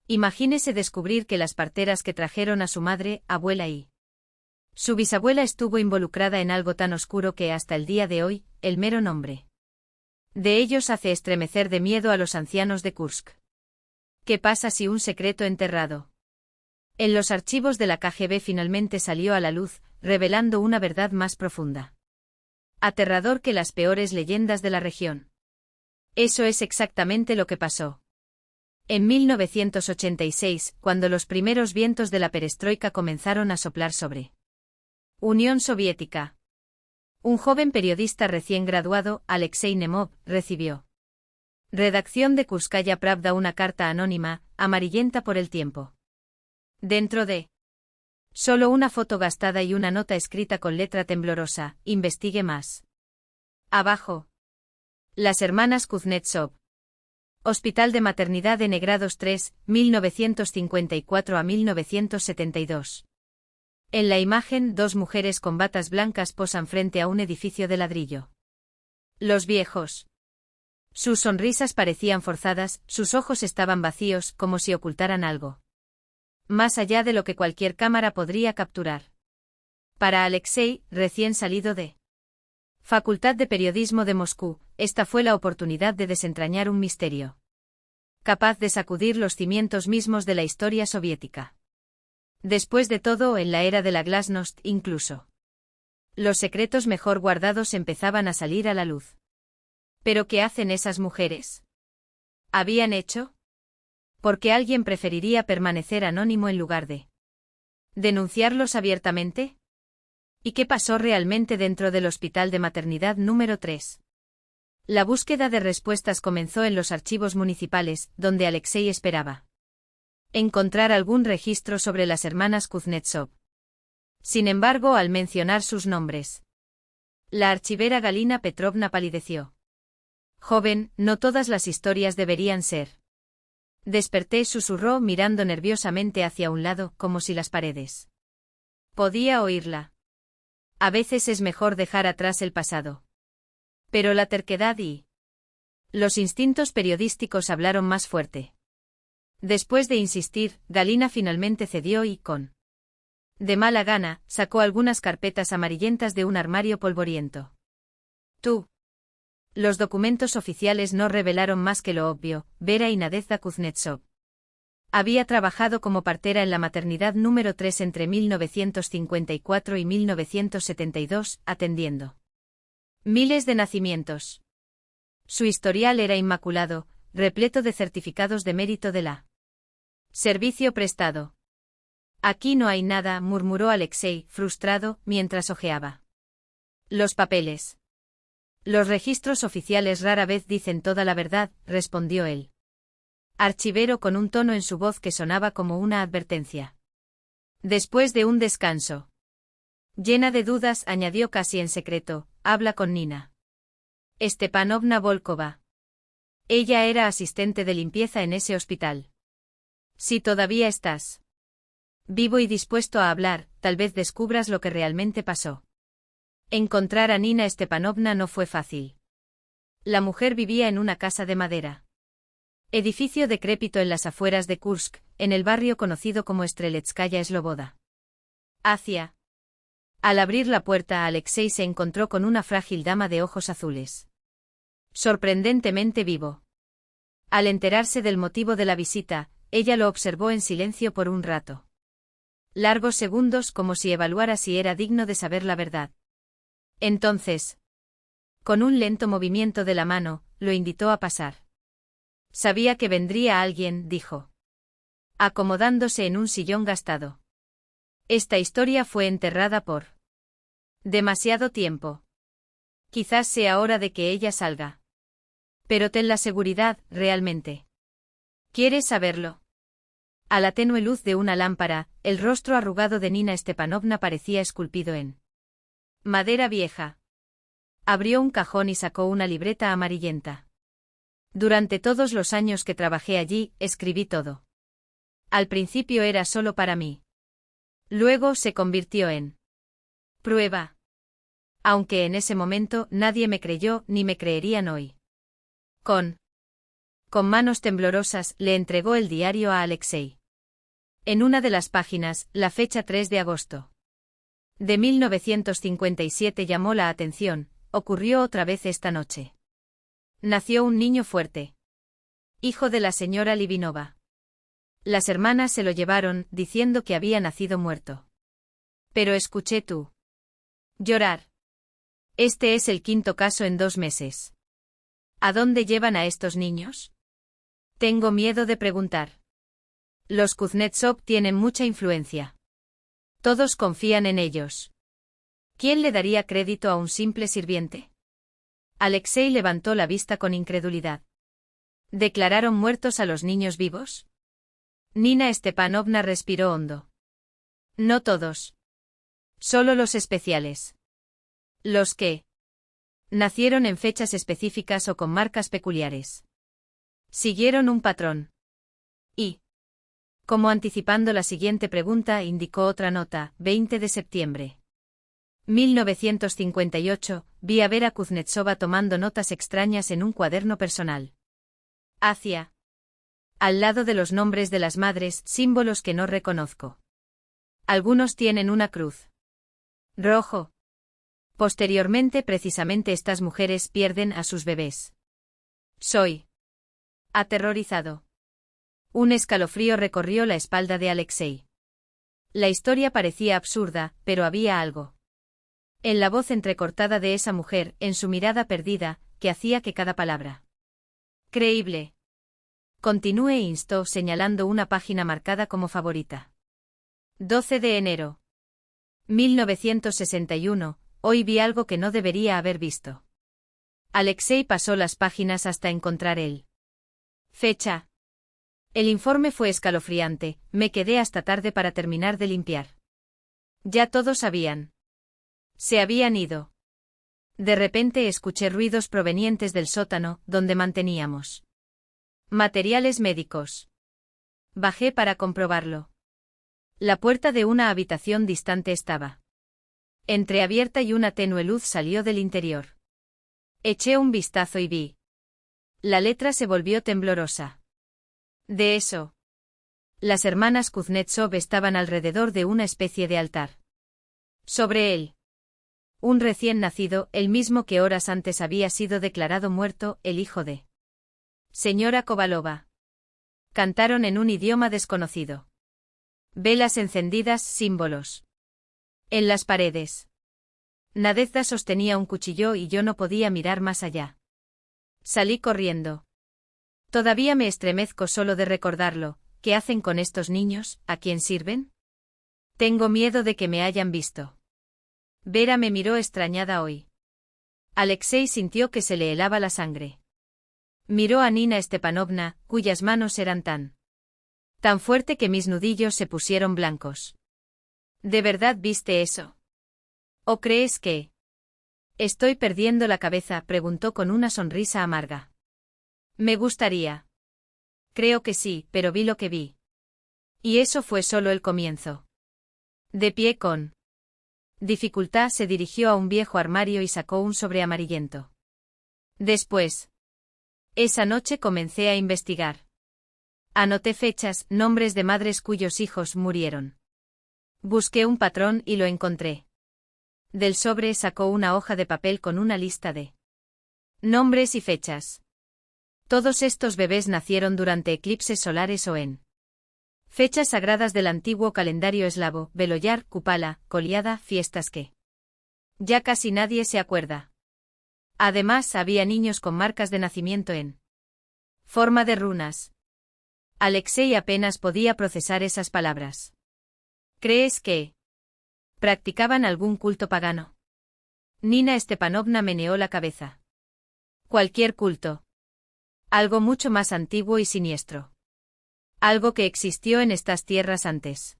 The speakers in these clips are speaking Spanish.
Imagínese descubrir que las parteras que trajeron a su madre, abuela y su bisabuela estuvo involucrada en algo tan oscuro que hasta el día de hoy, el mero nombre de ellos hace estremecer de miedo a los ancianos de Kursk. ¿Qué pasa si un secreto enterrado en los archivos de la KGB finalmente salió a la luz, revelando una verdad más profunda? Aterrador que las peores leyendas de la región. Eso es exactamente lo que pasó. En 1986, cuando los primeros vientos de la perestroika comenzaron a soplar sobre Unión Soviética, un joven periodista recién graduado, Alexei Nemov, recibió redacción de Kurskaya Pravda una carta anónima, amarillenta por el tiempo. Dentro de solo una foto gastada y una nota escrita con letra temblorosa, investigue más. Abajo. Las hermanas Kuznetsov. Hospital de Maternidad de Negrados 3, 1954 a 1972. En la imagen, dos mujeres con batas blancas posan frente a un edificio de ladrillo. Los viejos. Sus sonrisas parecían forzadas, sus ojos estaban vacíos, como si ocultaran algo más allá de lo que cualquier cámara podría capturar. Para Alexei, recién salido de Facultad de Periodismo de Moscú, esta fue la oportunidad de desentrañar un misterio capaz de sacudir los cimientos mismos de la historia soviética. Después de todo, en la era de la glasnost, incluso los secretos mejor guardados empezaban a salir a la luz. ¿Pero qué hacen esas mujeres? ¿Habían hecho? ¿Por qué alguien preferiría permanecer anónimo en lugar de denunciarlos abiertamente? ¿Y qué pasó realmente dentro del Hospital de Maternidad número 3? La búsqueda de respuestas comenzó en los archivos municipales, donde Alexei esperaba encontrar algún registro sobre las hermanas Kuznetsov. Sin embargo, al mencionar sus nombres, la archivera Galina Petrovna palideció. Joven, no todas las historias deberían ser. Desperté, susurró mirando nerviosamente hacia un lado, como si las paredes podía oírla. A veces es mejor dejar atrás el pasado. Pero la terquedad y los instintos periodísticos hablaron más fuerte. Después de insistir, Galina finalmente cedió y, con de mala gana, sacó algunas carpetas amarillentas de un armario polvoriento. Tú. Los documentos oficiales no revelaron más que lo obvio. Vera y Nadezhda Kuznetsov había trabajado como partera en la maternidad número 3 entre 1954 y 1972, atendiendo miles de nacimientos. Su historial era inmaculado, repleto de certificados de mérito de la servicio prestado. Aquí no hay nada, murmuró Alexei, frustrado, mientras hojeaba los papeles. Los registros oficiales rara vez dicen toda la verdad, respondió él. Archivero con un tono en su voz que sonaba como una advertencia. Después de un descanso llena de dudas, añadió casi en secreto, habla con Nina Stepanovna Volkova. Ella era asistente de limpieza en ese hospital. Si todavía estás vivo y dispuesto a hablar, tal vez descubras lo que realmente pasó. Encontrar a Nina Stepanovna no fue fácil. La mujer vivía en una casa de madera. Edificio decrépito en las afueras de Kursk, en el barrio conocido como Streletskaya Sloboda. Al abrir la puerta, Alexei se encontró con una frágil dama de ojos azules. Sorprendentemente vivo. Al enterarse del motivo de la visita, ella lo observó en silencio por un rato. Largos segundos, como si evaluara si era digno de saber la verdad. Entonces, con un lento movimiento de la mano, lo invitó a pasar. Sabía que vendría alguien, dijo, acomodándose en un sillón gastado. Esta historia fue enterrada por demasiado tiempo. Quizás sea hora de que ella salga. Pero ten la seguridad, realmente. ¿Quieres saberlo? A la tenue luz de una lámpara, el rostro arrugado de Nina Stepanovna parecía esculpido en madera vieja. Abrió un cajón y sacó una libreta amarillenta. Durante todos los años que trabajé allí, escribí todo. Al principio era solo para mí. Luego se convirtió en prueba. Aunque en ese momento nadie me creyó ni me creerían hoy. Con Con manos temblorosas, le entregó el diario a Alexei. En una de las páginas, la fecha 3 de agosto de 1957 llamó la atención: ocurrió otra vez esta noche. Nació un niño fuerte, hijo de la señora Livinova. Las hermanas se lo llevaron, diciendo que había nacido muerto. Pero escuché tú llorar. Este es el quinto caso en 2 meses. ¿A dónde llevan a estos niños? Tengo miedo de preguntar. Los Kuznetsov tienen mucha influencia. Todos confían en ellos. ¿Quién le daría crédito a un simple sirviente? Alexei levantó la vista con incredulidad. ¿Declararon muertos a los niños vivos? Nina Stepanovna respiró hondo. No todos. Solo los especiales. Los que nacieron en fechas específicas o con marcas peculiares. Siguieron un patrón. Y, como anticipando la siguiente pregunta, indicó otra nota: 20 de septiembre. 1958, vi a Vera Kuznetsova tomando notas extrañas en un cuaderno personal. Hacia al lado de los nombres de las madres, símbolos que no reconozco. Algunos tienen una cruz rojo. Posteriormente, precisamente estas mujeres pierden a sus bebés. Soy aterrorizado. Un escalofrío recorrió la espalda de Alexei. La historia parecía absurda, pero había algo en la voz entrecortada de esa mujer, en su mirada perdida, que hacía que cada palabra creíble. Continúe, instó, señalando una página marcada como favorita. 12 de enero. 1961, hoy vi algo que no debería haber visto. Alexei pasó las páginas hasta encontrar el fecha. El informe fue escalofriante, me quedé hasta tarde para terminar de limpiar. Ya todos sabían. Se habían ido. De repente escuché ruidos provenientes del sótano, donde manteníamos materiales médicos. Bajé para comprobarlo. La puerta de una habitación distante estaba entreabierta y una tenue luz salió del interior. Eché un vistazo y vi. La letra se volvió temblorosa. De eso. Las hermanas Kuznetsov estaban alrededor de una especie de altar. Sobre él, un recién nacido, el mismo que horas antes había sido declarado muerto, el hijo de señora Kovalova. Cantaron en un idioma desconocido. Velas encendidas, símbolos en las paredes. Nadezhda sostenía un cuchillo y yo no podía mirar más allá. Salí corriendo. Todavía me estremezco solo de recordarlo. ¿Qué hacen con estos niños? ¿A quién sirven? Tengo miedo de que me hayan visto. Vera me miró extrañada hoy. Alexei sintió que se le helaba la sangre. Miró a Nina Stepanovna, cuyas manos eran tan fuerte que mis nudillos se pusieron blancos. ¿De verdad viste eso? ¿O crees que estoy perdiendo la cabeza?, preguntó con una sonrisa amarga. Me gustaría. Creo que sí, pero vi lo que vi. Y eso fue solo el comienzo. De pie con dificultad se dirigió a un viejo armario y sacó un sobre amarillento. Después, esa noche comencé a investigar. Anoté fechas, nombres de madres cuyos hijos murieron. Busqué un patrón y lo encontré. Del sobre sacó una hoja de papel con una lista de nombres y fechas. Todos estos bebés nacieron durante eclipses solares o en fechas sagradas del antiguo calendario eslavo: Beloyar, Kupala, Koliada, fiestas que ya casi nadie se acuerda. Además, había niños con marcas de nacimiento en forma de runas. Alexei apenas podía procesar esas palabras. ¿Crees que practicaban algún culto pagano? Nina Stepanovna meneó la cabeza. Cualquier culto. Algo mucho más antiguo y siniestro. Algo que existió en estas tierras antes.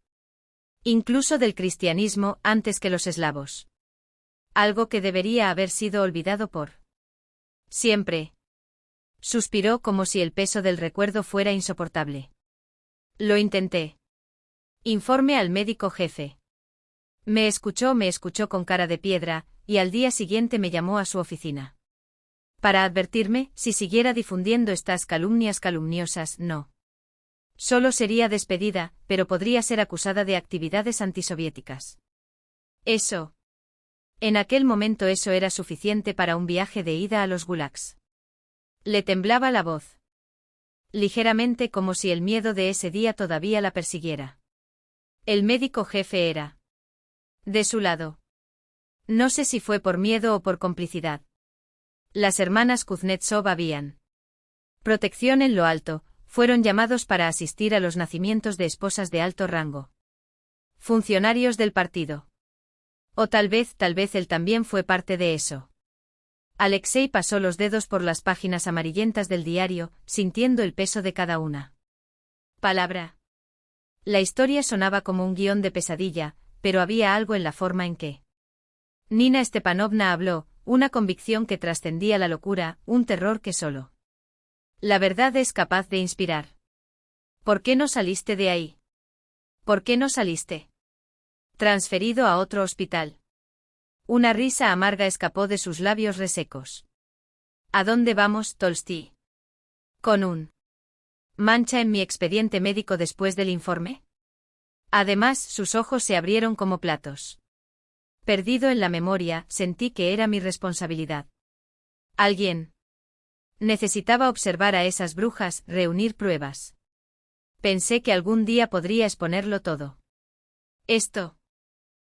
Incluso del cristianismo, antes que los eslavos. Algo que debería haber sido olvidado por siempre. Suspiró como si el peso del recuerdo fuera insoportable. Lo intenté. Informe al médico jefe. Me escuchó con cara de piedra, y al día siguiente me llamó a su oficina. Para advertirme, si siguiera difundiendo estas calumnias calumniosas, no. Solo sería despedida, pero podría ser acusada de actividades antisoviéticas. Eso. En aquel momento eso era suficiente para un viaje de ida a los gulags. Le temblaba la voz. Ligeramente, como si el miedo de ese día todavía la persiguiera. El médico jefe era de su lado. No sé si fue por miedo o por complicidad. Las hermanas Kuznetsov habían protección en lo alto, fueron llamados para asistir a los nacimientos de esposas de alto rango. Funcionarios del partido. O tal vez él también fue parte de eso. Alexei pasó los dedos por las páginas amarillentas del diario, sintiendo el peso de cada una palabra. La historia sonaba como un guión de pesadilla, pero había algo en la forma en que Nina Stepanovna habló, una convicción que trascendía la locura, un terror que solo la verdad es capaz de inspirar. ¿Por qué no saliste de ahí? ¿Por qué no saliste? Transferido a otro hospital. Una risa amarga escapó de sus labios resecos. ¿A dónde vamos, Tolstí? ¿Con un mancha en mi expediente médico después del informe? Además, sus ojos se abrieron como platos. Perdido en la memoria, sentí que era mi responsabilidad. Alguien necesitaba observar a esas brujas, reunir pruebas. Pensé que algún día podría exponerlo todo. Esto.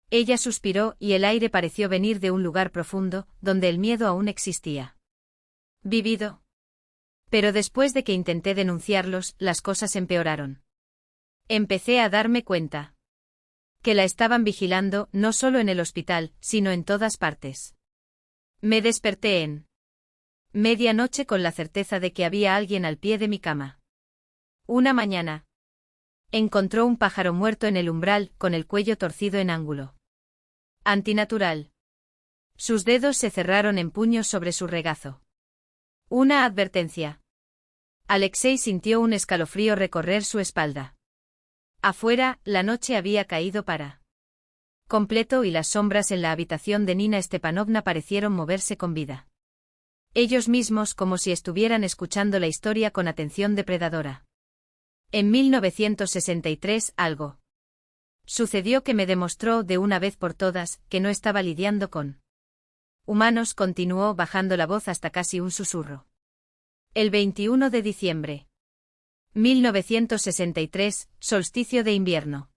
Ella suspiró y el aire pareció venir de un lugar profundo, donde el miedo aún existía. Vivido. Pero después de que intenté denunciarlos, las cosas empeoraron. Empecé a darme cuenta que la estaban vigilando, no solo en el hospital, sino en todas partes. Me desperté en medianoche con la certeza de que había alguien al pie de mi cama. Una mañana encontró un pájaro muerto en el umbral, con el cuello torcido en ángulo. Antinatural. Sus dedos se cerraron en puños sobre su regazo. Una advertencia. Alexei sintió un escalofrío recorrer su espalda. Afuera, la noche había caído para completo y las sombras en la habitación de Nina Stepanovna parecieron moverse con vida. Ellos mismos como si estuvieran escuchando la historia con atención depredadora. En 1963, algo sucedió que me demostró de una vez por todas que no estaba lidiando con humanos, continuó bajando la voz hasta casi un susurro. El 21 de diciembre. 1963, solsticio de invierno.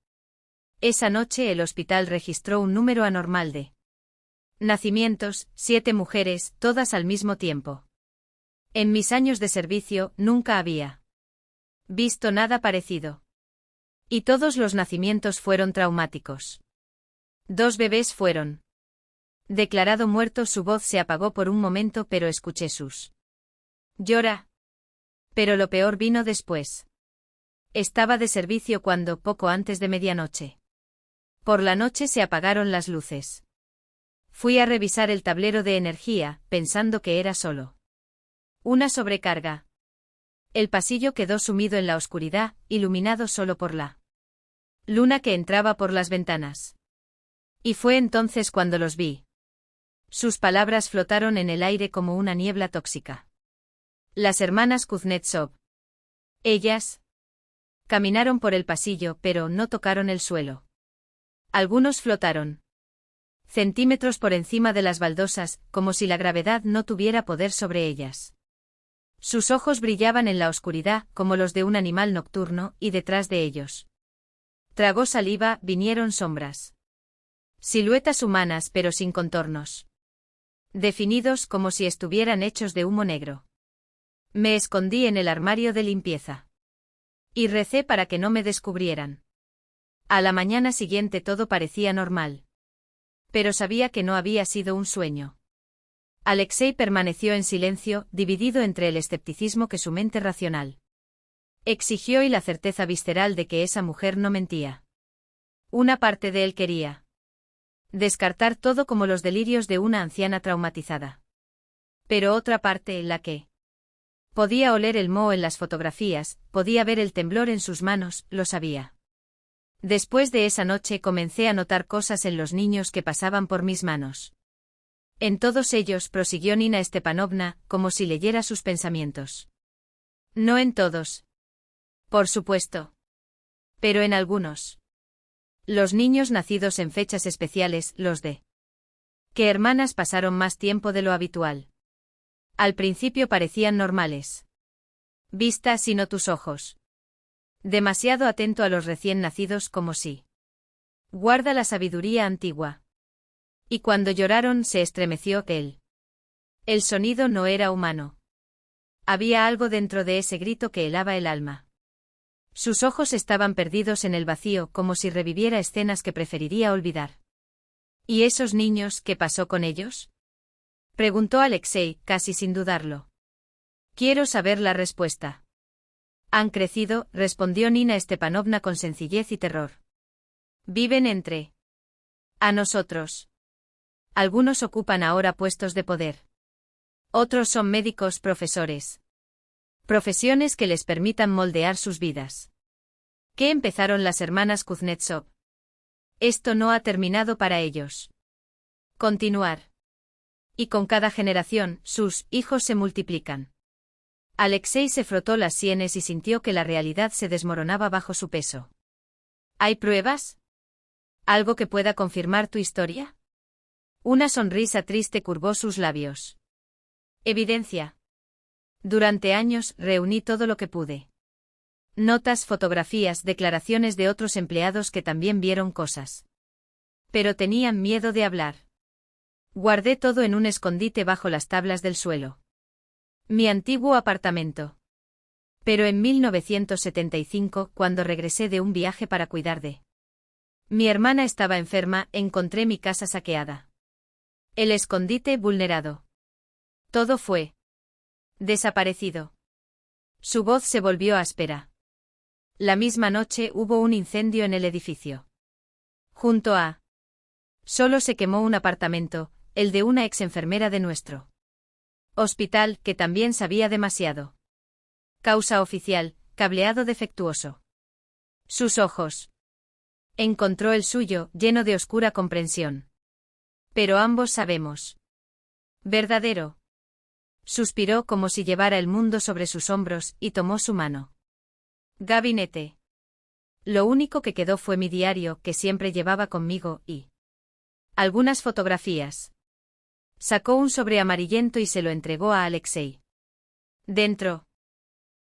Esa noche el hospital registró un número anormal de nacimientos, 7 mujeres, todas al mismo tiempo. En mis años de servicio, nunca había visto nada parecido. Y todos los nacimientos fueron traumáticos. 2 bebés fueron declarado muertos. Su voz se apagó por un momento, pero escuché sus llora. Pero lo peor vino después. Estaba de servicio cuando, poco antes de medianoche. Por la noche se apagaron las luces. Fui a revisar el tablero de energía, pensando que era solo una sobrecarga. El pasillo quedó sumido en la oscuridad, iluminado solo por la luna que entraba por las ventanas. Y fue entonces cuando los vi. Sus palabras flotaron en el aire como una niebla tóxica. Las hermanas Kuznetsov. Ellas caminaron por el pasillo, pero no tocaron el suelo. Algunos flotaron centímetros por encima de las baldosas, como si la gravedad no tuviera poder sobre ellas. Sus ojos brillaban en la oscuridad, como los de un animal nocturno, y detrás de ellos tragó saliva, vinieron sombras. Siluetas humanas pero sin contornos. Definidos como si estuvieran hechos de humo negro. Me escondí en el armario de limpieza. Y recé para que no me descubrieran. A la mañana siguiente todo parecía normal. Pero sabía que no había sido un sueño. Alexei permaneció en silencio, dividido entre el escepticismo que su mente racional exigió y la certeza visceral de que esa mujer no mentía. Una parte de él quería descartar todo como los delirios de una anciana traumatizada. Pero otra parte, la que podía oler el moho en las fotografías, podía ver el temblor en sus manos, lo sabía. Después de esa noche comencé a notar cosas en los niños que pasaban por mis manos. En todos ellos, prosiguió Nina Stepanovna, como si leyera sus pensamientos. No en todos. Por supuesto. Pero en algunos. Los niños nacidos en fechas especiales, los de ¿qué hermanas pasaron más tiempo de lo habitual? Al principio parecían normales. Vista sino tus ojos. Demasiado atento a los recién nacidos como si guarda la sabiduría antigua. Y cuando lloraron se estremeció él. El sonido no era humano. Había algo dentro de ese grito que helaba el alma. Sus ojos estaban perdidos en el vacío como si reviviera escenas que preferiría olvidar. ¿Y esos niños, qué pasó con ellos? Preguntó Alexei, casi sin dudarlo. Quiero saber la respuesta. Han crecido, respondió Nina Stepanovna con sencillez y terror. Viven entre a nosotros. Algunos ocupan ahora puestos de poder. Otros son médicos, profesores. Profesiones que les permitan moldear sus vidas. ¿Qué empezaron las hermanas Kuznetsov? Esto no ha terminado para ellos. Continuar. Y con cada generación, sus hijos se multiplican. Alexei se frotó las sienes y sintió que la realidad se desmoronaba bajo su peso. ¿Hay pruebas? ¿Algo que pueda confirmar tu historia? Una sonrisa triste curvó sus labios. Evidencia. Durante años reuní todo lo que pude. Notas, fotografías, declaraciones de otros empleados que también vieron cosas. Pero tenían miedo de hablar. Guardé todo en un escondite bajo las tablas del suelo. Mi antiguo apartamento. Pero en 1975, cuando regresé de un viaje para cuidar de mi hermana estaba enferma, encontré mi casa saqueada. El escondite vulnerado. Todo fue desaparecido. Su voz se volvió áspera. La misma noche hubo un incendio en el edificio. Junto a solo se quemó un apartamento, el de una ex enfermera de nuestro hospital, que también sabía demasiado. Causa oficial, cableado defectuoso. Sus ojos. Encontró el suyo, lleno de oscura comprensión. Pero ambos sabemos. Verdadero. Suspiró como si llevara el mundo sobre sus hombros, y tomó su mano. Gabinete. Lo único que quedó fue mi diario, que siempre llevaba conmigo, y algunas fotografías. Sacó un sobre amarillento y se lo entregó a Alexei. Dentro.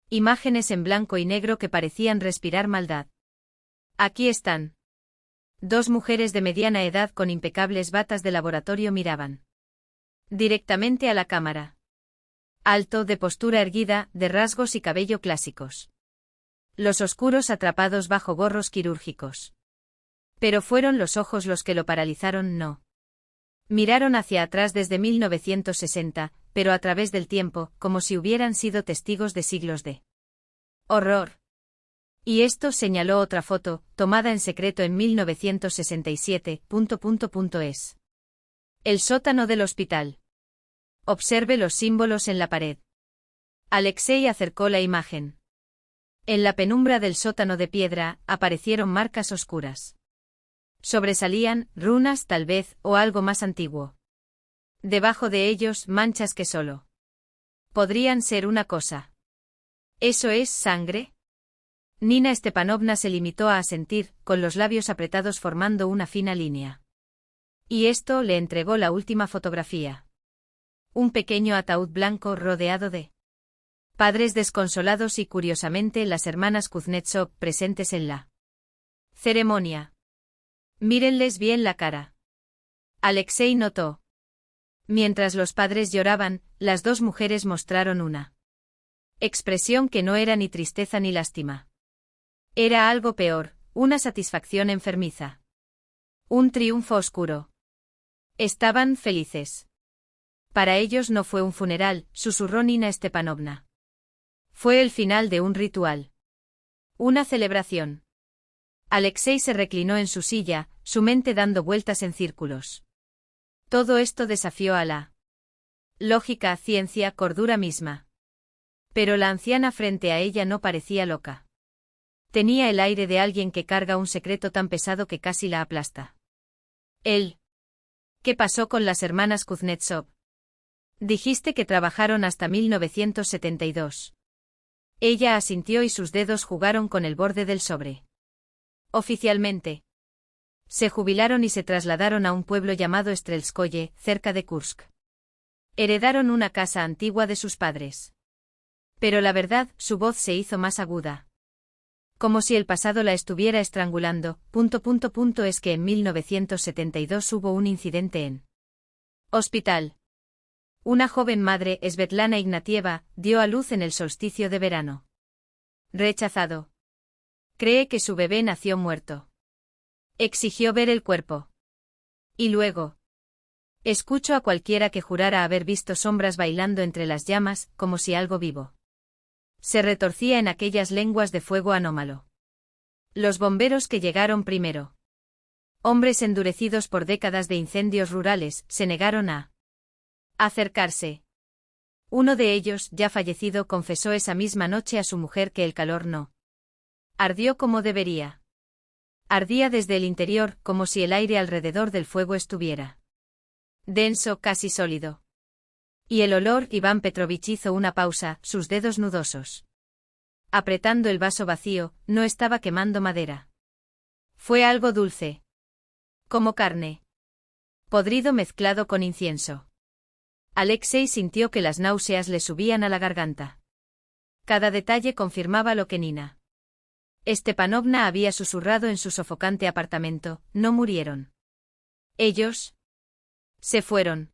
Imágenes en blanco y negro que parecían respirar maldad. Aquí están. Dos mujeres de mediana edad con impecables batas de laboratorio miraban directamente a la cámara. Alto, de postura erguida, de rasgos y cabello clásicos. Los oscuros atrapados bajo gorros quirúrgicos. Pero fueron los ojos los que lo paralizaron, no. Miraron hacia atrás desde 1960, pero a través del tiempo, como si hubieran sido testigos de siglos de horror. Y esto, señaló otra foto, tomada en secreto en 1967. Es el sótano del hospital. Observe los símbolos en la pared. Alexei acercó la imagen. En la penumbra del sótano de piedra, aparecieron marcas oscuras. Sobresalían, runas tal vez, o algo más antiguo. Debajo de ellos, manchas que solo podrían ser una cosa. ¿Eso es sangre? Nina Stepanovna se limitó a asentir, con los labios apretados formando una fina línea. Y esto, le entregó la última fotografía. Un pequeño ataúd blanco rodeado de padres desconsolados y, curiosamente, las hermanas Kuznetsov presentes en la ceremonia. Mírenles bien la cara. Alexei notó. Mientras los padres lloraban, las dos mujeres mostraron una expresión que no era ni tristeza ni lástima. Era algo peor, una satisfacción enfermiza. Un triunfo oscuro. Estaban felices. Para ellos no fue un funeral, susurró Nina Stepanovna. Fue el final de un ritual. Una celebración. Alexei se reclinó en su silla, su mente dando vueltas en círculos. Todo esto desafió a la lógica, ciencia, cordura misma. Pero la anciana frente a ella no parecía loca. Tenía el aire de alguien que carga un secreto tan pesado que casi la aplasta. Él ¿Qué pasó con las hermanas Kuznetsov? Dijiste que trabajaron hasta 1972. Ella asintió y sus dedos jugaron con el borde del sobre. Oficialmente. Se jubilaron y se trasladaron a un pueblo llamado Strelskoye, cerca de Kursk. Heredaron una casa antigua de sus padres. Pero la verdad, su voz se hizo más aguda. Como si el pasado la estuviera estrangulando. Es que en 1972 hubo un incidente en hospital. Una joven madre, Svetlana Ignatieva, dio a luz en el solsticio de verano. Rechazado. Cree que su bebé nació muerto. Exigió ver el cuerpo. Y luego. Escucho a cualquiera que jurara haber visto sombras bailando entre las llamas, como si algo vivo se retorcía en aquellas lenguas de fuego anómalo. Los bomberos que llegaron primero. Hombres endurecidos por décadas de incendios rurales, se negaron a acercarse. Uno de ellos, ya fallecido, confesó esa misma noche a su mujer que el calor no ardió como debería. Ardía desde el interior, como si el aire alrededor del fuego estuviera denso, casi sólido. Y el olor, Iván Petrovich hizo una pausa, sus dedos nudosos apretando el vaso vacío, no estaba quemando madera. Fue algo dulce. Como carne. Podrido mezclado con incienso. Alexei sintió que las náuseas le subían a la garganta. Cada detalle confirmaba lo que Nina Stepanovna había susurrado en su sofocante apartamento: no murieron. Ellos se fueron.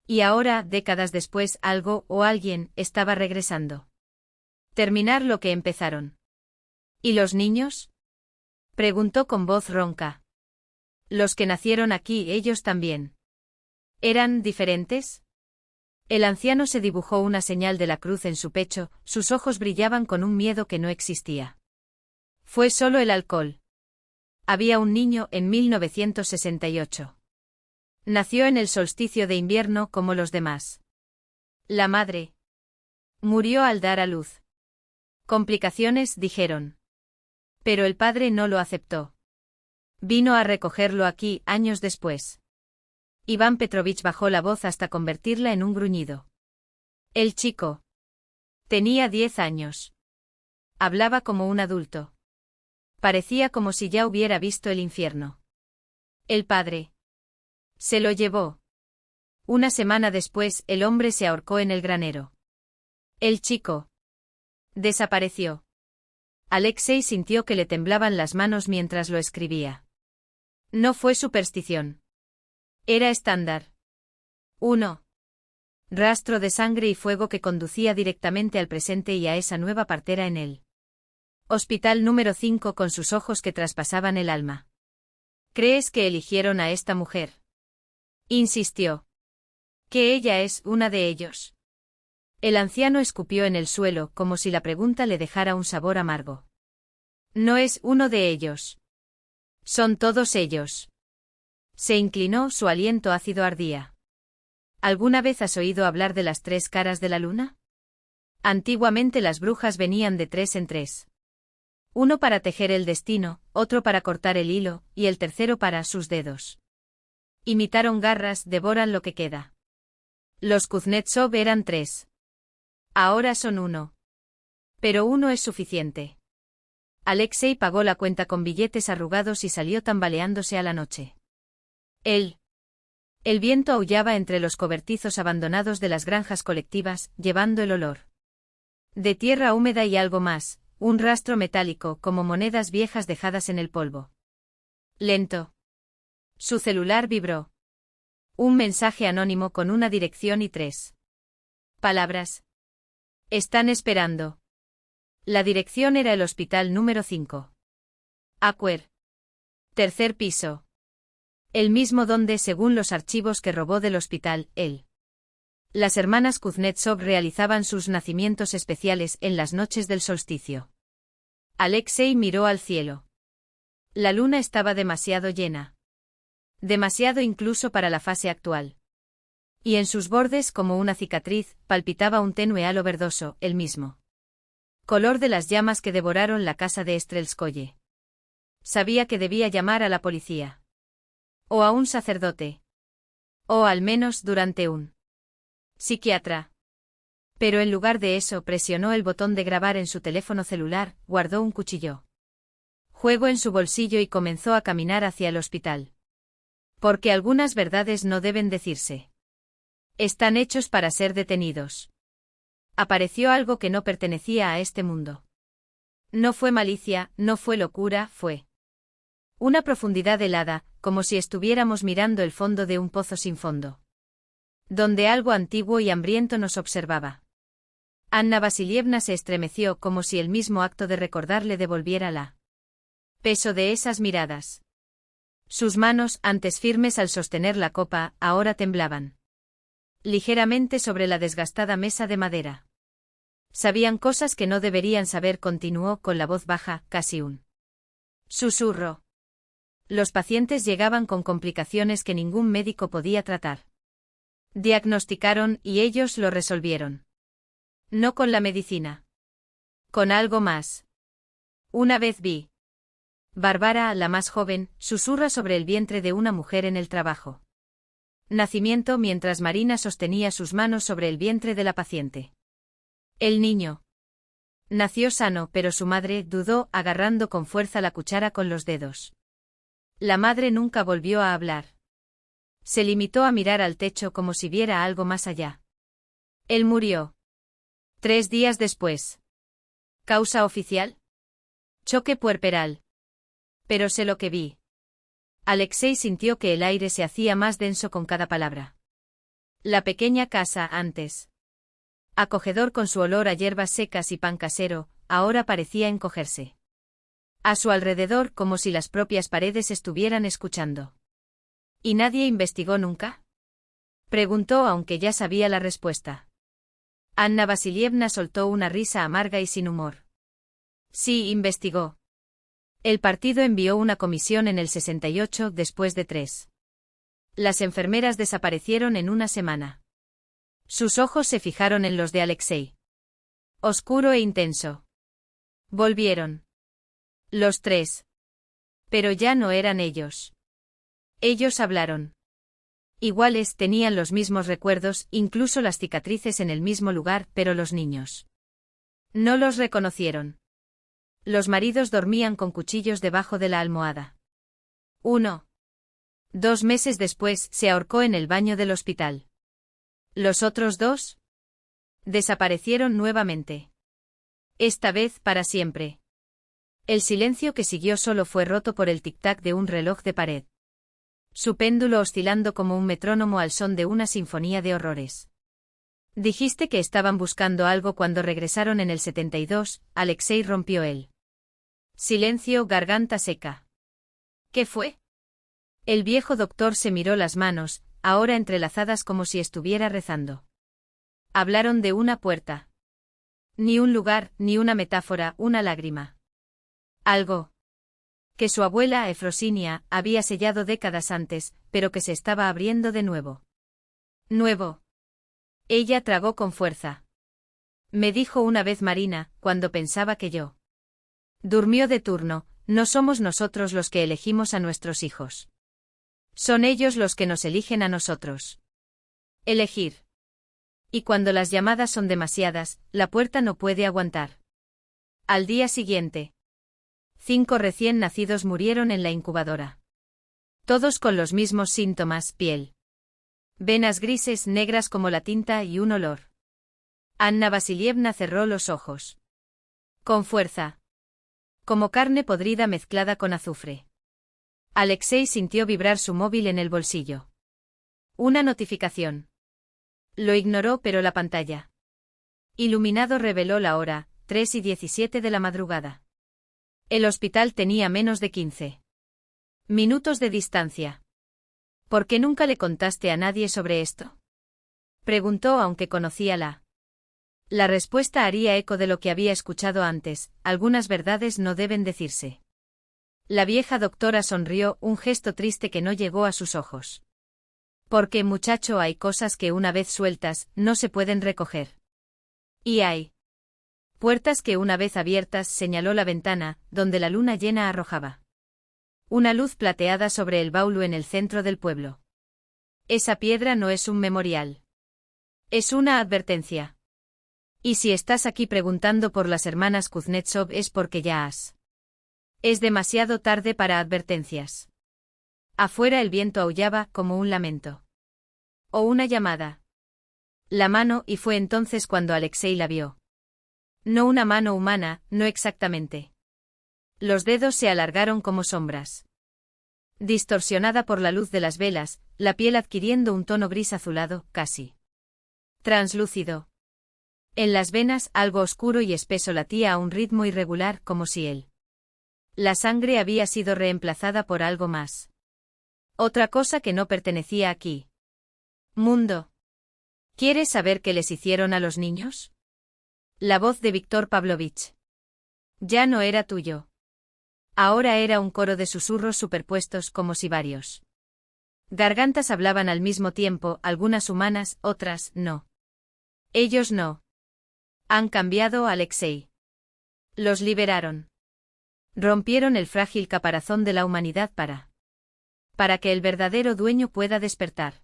Y ahora, décadas después, algo o alguien estaba regresando. Terminar lo que empezaron. ¿Y los niños? Preguntó con voz ronca. Los que nacieron aquí, ellos también. ¿Eran diferentes? El anciano se dibujó una señal de la cruz en su pecho, sus ojos brillaban con un miedo que no existía. Fue solo el alcohol. Había un niño en 1968. Nació en el solsticio de invierno como los demás. La madre murió al dar a luz. Complicaciones, dijeron. Pero el padre no lo aceptó. Vino a recogerlo aquí, años después. Iván Petrovich bajó la voz hasta convertirla en un gruñido. El chico tenía 10 años. Hablaba como un adulto. Parecía como si ya hubiera visto el infierno. El padre se lo llevó. Una semana después, el hombre se ahorcó en el granero. El chico desapareció. Alexei sintió que le temblaban las manos mientras lo escribía. No fue superstición. Era estándar. 1. Rastro de sangre y fuego que conducía directamente al presente y a esa nueva partera en él. Hospital número 5 con sus ojos que traspasaban el alma. ¿Crees que eligieron a esta mujer? Insistió. Que ella es una de ellos. El anciano escupió en el suelo como si la pregunta le dejara un sabor amargo. No es uno de ellos. Son todos ellos. Se inclinó, su aliento ácido ardía. ¿Alguna vez has oído hablar de las 3 caras de la luna? Antiguamente las brujas venían de 3 en 3. Uno para tejer el destino, otro para cortar el hilo, y el tercero para sus dedos. Imitaron garras, devoran lo que queda. Los Kuznetsov eran 3. Ahora son 1. Pero 1 es suficiente. Alexei pagó la cuenta con billetes arrugados y salió tambaleándose a la noche. El viento aullaba entre los cobertizos abandonados de las granjas colectivas, llevando el olor de tierra húmeda y algo más, un rastro metálico como monedas viejas dejadas en el polvo. Lento. Su celular vibró. Un mensaje anónimo con una dirección y 3 palabras. Están esperando. La dirección era el hospital número 5. Acuer. 3er piso. El mismo donde, según los archivos que robó del hospital, las hermanas Kuznetsov realizaban sus nacimientos especiales en las noches del solsticio. Alexei miró al cielo. La luna estaba demasiado llena. Demasiado incluso para la fase actual. Y en sus bordes, como una cicatriz, palpitaba un tenue halo verdoso, el mismo color de las llamas que devoraron la casa de Strelskoye. Sabía que debía llamar a la policía. O a un sacerdote. O al menos durante un psiquiatra. Pero en lugar de eso presionó el botón de grabar en su teléfono celular, guardó un cuchillo juego en su bolsillo y comenzó a caminar hacia el hospital. Porque algunas verdades no deben decirse. Están hechos para ser detenidos. Apareció algo que no pertenecía a este mundo. No fue malicia, no fue locura, fue una profundidad helada, como si estuviéramos mirando el fondo de un pozo sin fondo. Donde algo antiguo y hambriento nos observaba. Anna Vasilievna se estremeció como si el mismo acto de recordar le devolviera la peso de esas miradas. Sus manos, antes firmes al sostener la copa, ahora temblaban ligeramente sobre la desgastada mesa de madera. Sabían cosas que no deberían saber, continuó con la voz baja, casi un susurro. Los pacientes llegaban con complicaciones que ningún médico podía tratar. Diagnosticaron y ellos lo resolvieron. No con la medicina. Con algo más. Una vez vi. Bárbara, la más joven, susurra sobre el vientre de una mujer en el trabajo. Nacimiento mientras Marina sostenía sus manos sobre el vientre de la paciente. El niño. Nació sano, pero su madre dudó, agarrando con fuerza la cuchara con los dedos. La madre nunca volvió a hablar. Se limitó a mirar al techo como si viera algo más allá. Él murió 3 días después. ¿Causa oficial? Choque puerperal. Pero sé lo que vi. Alexei sintió que el aire se hacía más denso con cada palabra. La pequeña casa, antes acogedor con su olor a hierbas secas y pan casero, ahora parecía encogerse. A su alrededor, como si las propias paredes estuvieran escuchando. ¿Y nadie investigó nunca? Preguntó, aunque ya sabía la respuesta. Anna Vasilievna soltó una risa amarga y sin humor. Sí, investigó. El partido envió una comisión en el 68 después de 3. Las enfermeras desaparecieron en una semana. Sus ojos se fijaron en los de Alexei. Oscuro e intenso. Volvieron. Los 3. Pero ya no eran ellos. Ellos hablaron. Iguales, tenían los mismos recuerdos, incluso las cicatrices en el mismo lugar, pero los niños no los reconocieron. Los maridos dormían con cuchillos debajo de la almohada. 1. 2 meses después, se ahorcó en el baño del hospital. Los otros 2 desaparecieron nuevamente. Esta vez para siempre. El silencio que siguió solo fue roto por el tic-tac de un reloj de pared. Su péndulo oscilando como un metrónomo al son de una sinfonía de horrores. Dijiste que estaban buscando algo cuando regresaron en el 72, Alexei rompió el silencio, garganta seca. ¿Qué fue? El viejo doctor se miró las manos, ahora entrelazadas como si estuviera rezando. Hablaron de una puerta. Ni un lugar, ni una metáfora, una lágrima. Algo que su abuela Efrosinia había sellado décadas antes, pero que se estaba abriendo de nuevo. Nuevo. Ella tragó con fuerza. Me dijo una vez Marina, cuando pensaba que yo durmió de turno, no somos nosotros los que elegimos a nuestros hijos. Son ellos los que nos eligen a nosotros. Elegir. Y cuando las llamadas son demasiadas, la puerta no puede aguantar. Al día siguiente, 5 recién nacidos murieron en la incubadora. Todos con los mismos síntomas: piel, venas grises, negras como la tinta y un olor. Anna Vasilievna cerró los ojos. Con fuerza. Como carne podrida mezclada con azufre. Alexei sintió vibrar su móvil en el bolsillo. Una notificación. Lo ignoró, pero la pantalla iluminado reveló la hora, 3:17 de la madrugada. El hospital tenía menos de 15 minutos de distancia. ¿Por qué nunca le contaste a nadie sobre esto? Preguntó, aunque conocía la respuesta haría eco de lo que había escuchado antes: algunas verdades no deben decirse. La vieja doctora sonrió, un gesto triste que no llegó a sus ojos. Porque, muchacho, hay cosas que una vez sueltas, no se pueden recoger. Y hay puertas que una vez abiertas, señaló la ventana, donde la luna llena arrojaba una luz plateada sobre el baulo en el centro del pueblo. Esa piedra no es un memorial. Es una advertencia. Y si estás aquí preguntando por las hermanas Kuznetsov es porque ya has. Es demasiado tarde para advertencias. Afuera el viento aullaba como un lamento. O una llamada. La mano, y fue entonces cuando Alexei la vio. No una mano humana, no exactamente. Los dedos se alargaron como sombras. Distorsionada por la luz de las velas, la piel adquiriendo un tono gris azulado, casi translúcido. En las venas algo oscuro y espeso latía a un ritmo irregular como si la sangre había sido reemplazada por algo más. Otra cosa que no pertenecía aquí. Mundo. ¿Quieres saber qué les hicieron a los niños? La voz de Víctor Pavlovich. Ya no era tuyo. Ahora era un coro de susurros superpuestos como si varios gargantas hablaban al mismo tiempo, algunas humanas, otras no. Ellos no. Han cambiado, Alexei. Los liberaron. Rompieron el frágil caparazón de la humanidad para que el verdadero dueño pueda despertar.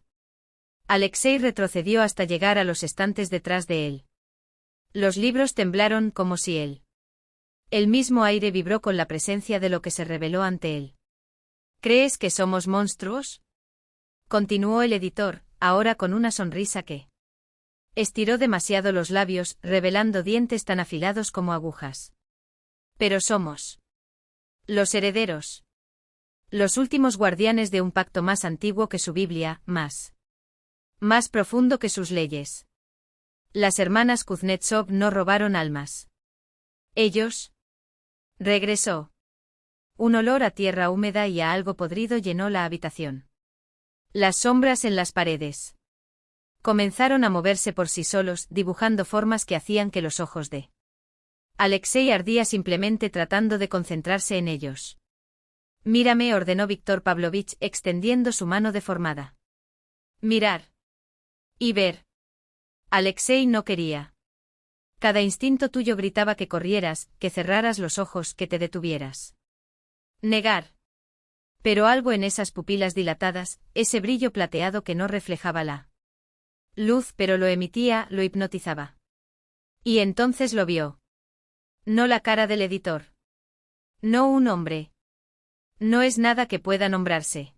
Alexei retrocedió hasta llegar a los estantes detrás de él. Los libros temblaron como si el mismo aire vibró con la presencia de lo que se reveló ante él. ¿Crees que somos monstruos? Continuó el editor, ahora con una sonrisa que estiró demasiado los labios, revelando dientes tan afilados como agujas. Pero somos los herederos. Los últimos guardianes de un pacto más antiguo que su Biblia, más profundo que sus leyes. Las hermanas Kuznetsov no robaron almas. Ellos. Regresó. Un olor a tierra húmeda y a algo podrido llenó la habitación. Las sombras en las paredes comenzaron a moverse por sí solos, dibujando formas que hacían que los ojos de Alexei ardía simplemente tratando de concentrarse en ellos. Mírame, ordenó Víctor Pavlovich, extendiendo su mano deformada. Mirar. Y ver. Alexei no quería. Cada instinto tuyo gritaba que corrieras, que cerraras los ojos, que te detuvieras. Negar. Pero algo en esas pupilas dilatadas, ese brillo plateado que no reflejaba la luz pero lo emitía, lo hipnotizaba. Y entonces lo vio. No la cara del editor. No un hombre. No es nada que pueda nombrarse.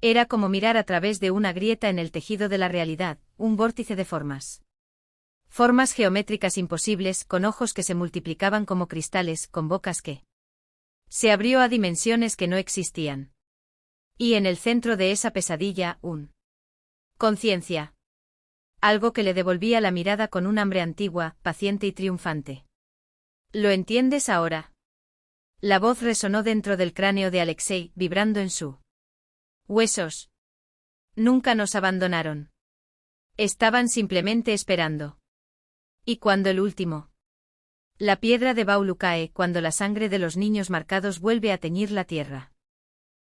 Era como mirar a través de una grieta en el tejido de la realidad, un vórtice de formas. Formas geométricas imposibles, con ojos que se multiplicaban como cristales, con bocas que se abrió a dimensiones que no existían. Y en el centro de esa pesadilla, conciencia. Algo que le devolvía la mirada con un hambre antigua, paciente y triunfante. ¿Lo entiendes ahora? La voz resonó dentro del cráneo de Alexei, vibrando en su huesos. Nunca nos abandonaron. Estaban simplemente esperando. Y cuando el último. La piedra de Baulu cae, cuando la sangre de los niños marcados vuelve a teñir la tierra.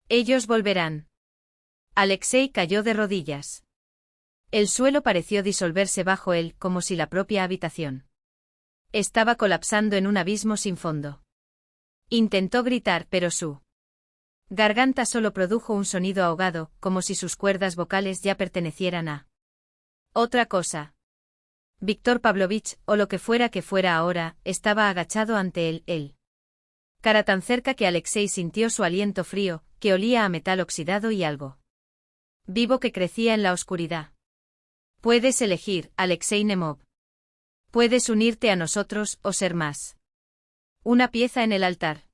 Ellos volverán. Alexei cayó de rodillas. El suelo pareció disolverse bajo él, como si la propia habitación estaba colapsando en un abismo sin fondo. Intentó gritar, pero su garganta solo produjo un sonido ahogado, como si sus cuerdas vocales ya pertenecieran a otra cosa. Víctor Pavlovich, o lo que fuera ahora, estaba agachado ante él. Cara tan cerca que Alexei sintió su aliento frío, que olía a metal oxidado y algo vivo que crecía en la oscuridad. Puedes elegir, Alexei Nemov. Puedes unirte a nosotros o ser más. Una pieza en el altar.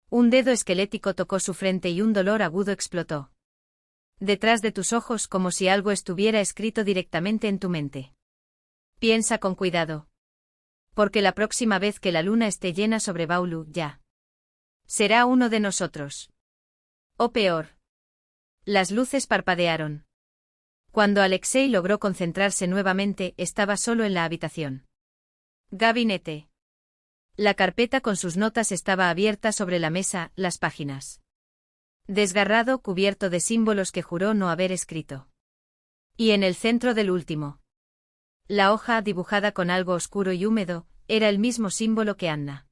Un dedo esquelético tocó su frente y un dolor agudo explotó detrás de tus ojos, como si algo estuviera escrito directamente en tu mente. Piensa con cuidado. Porque la próxima vez que la luna esté llena sobre Baulu, ya será uno de nosotros. O peor. Las luces parpadearon. Cuando Alexei logró concentrarse nuevamente, estaba solo en la habitación. Gabinete. La carpeta con sus notas estaba abierta sobre la mesa, las páginas. Desgarrado, cubierto de símbolos que juró no haber escrito. Y en el centro del último. La hoja, dibujada con algo oscuro y húmedo, era el mismo símbolo que Anna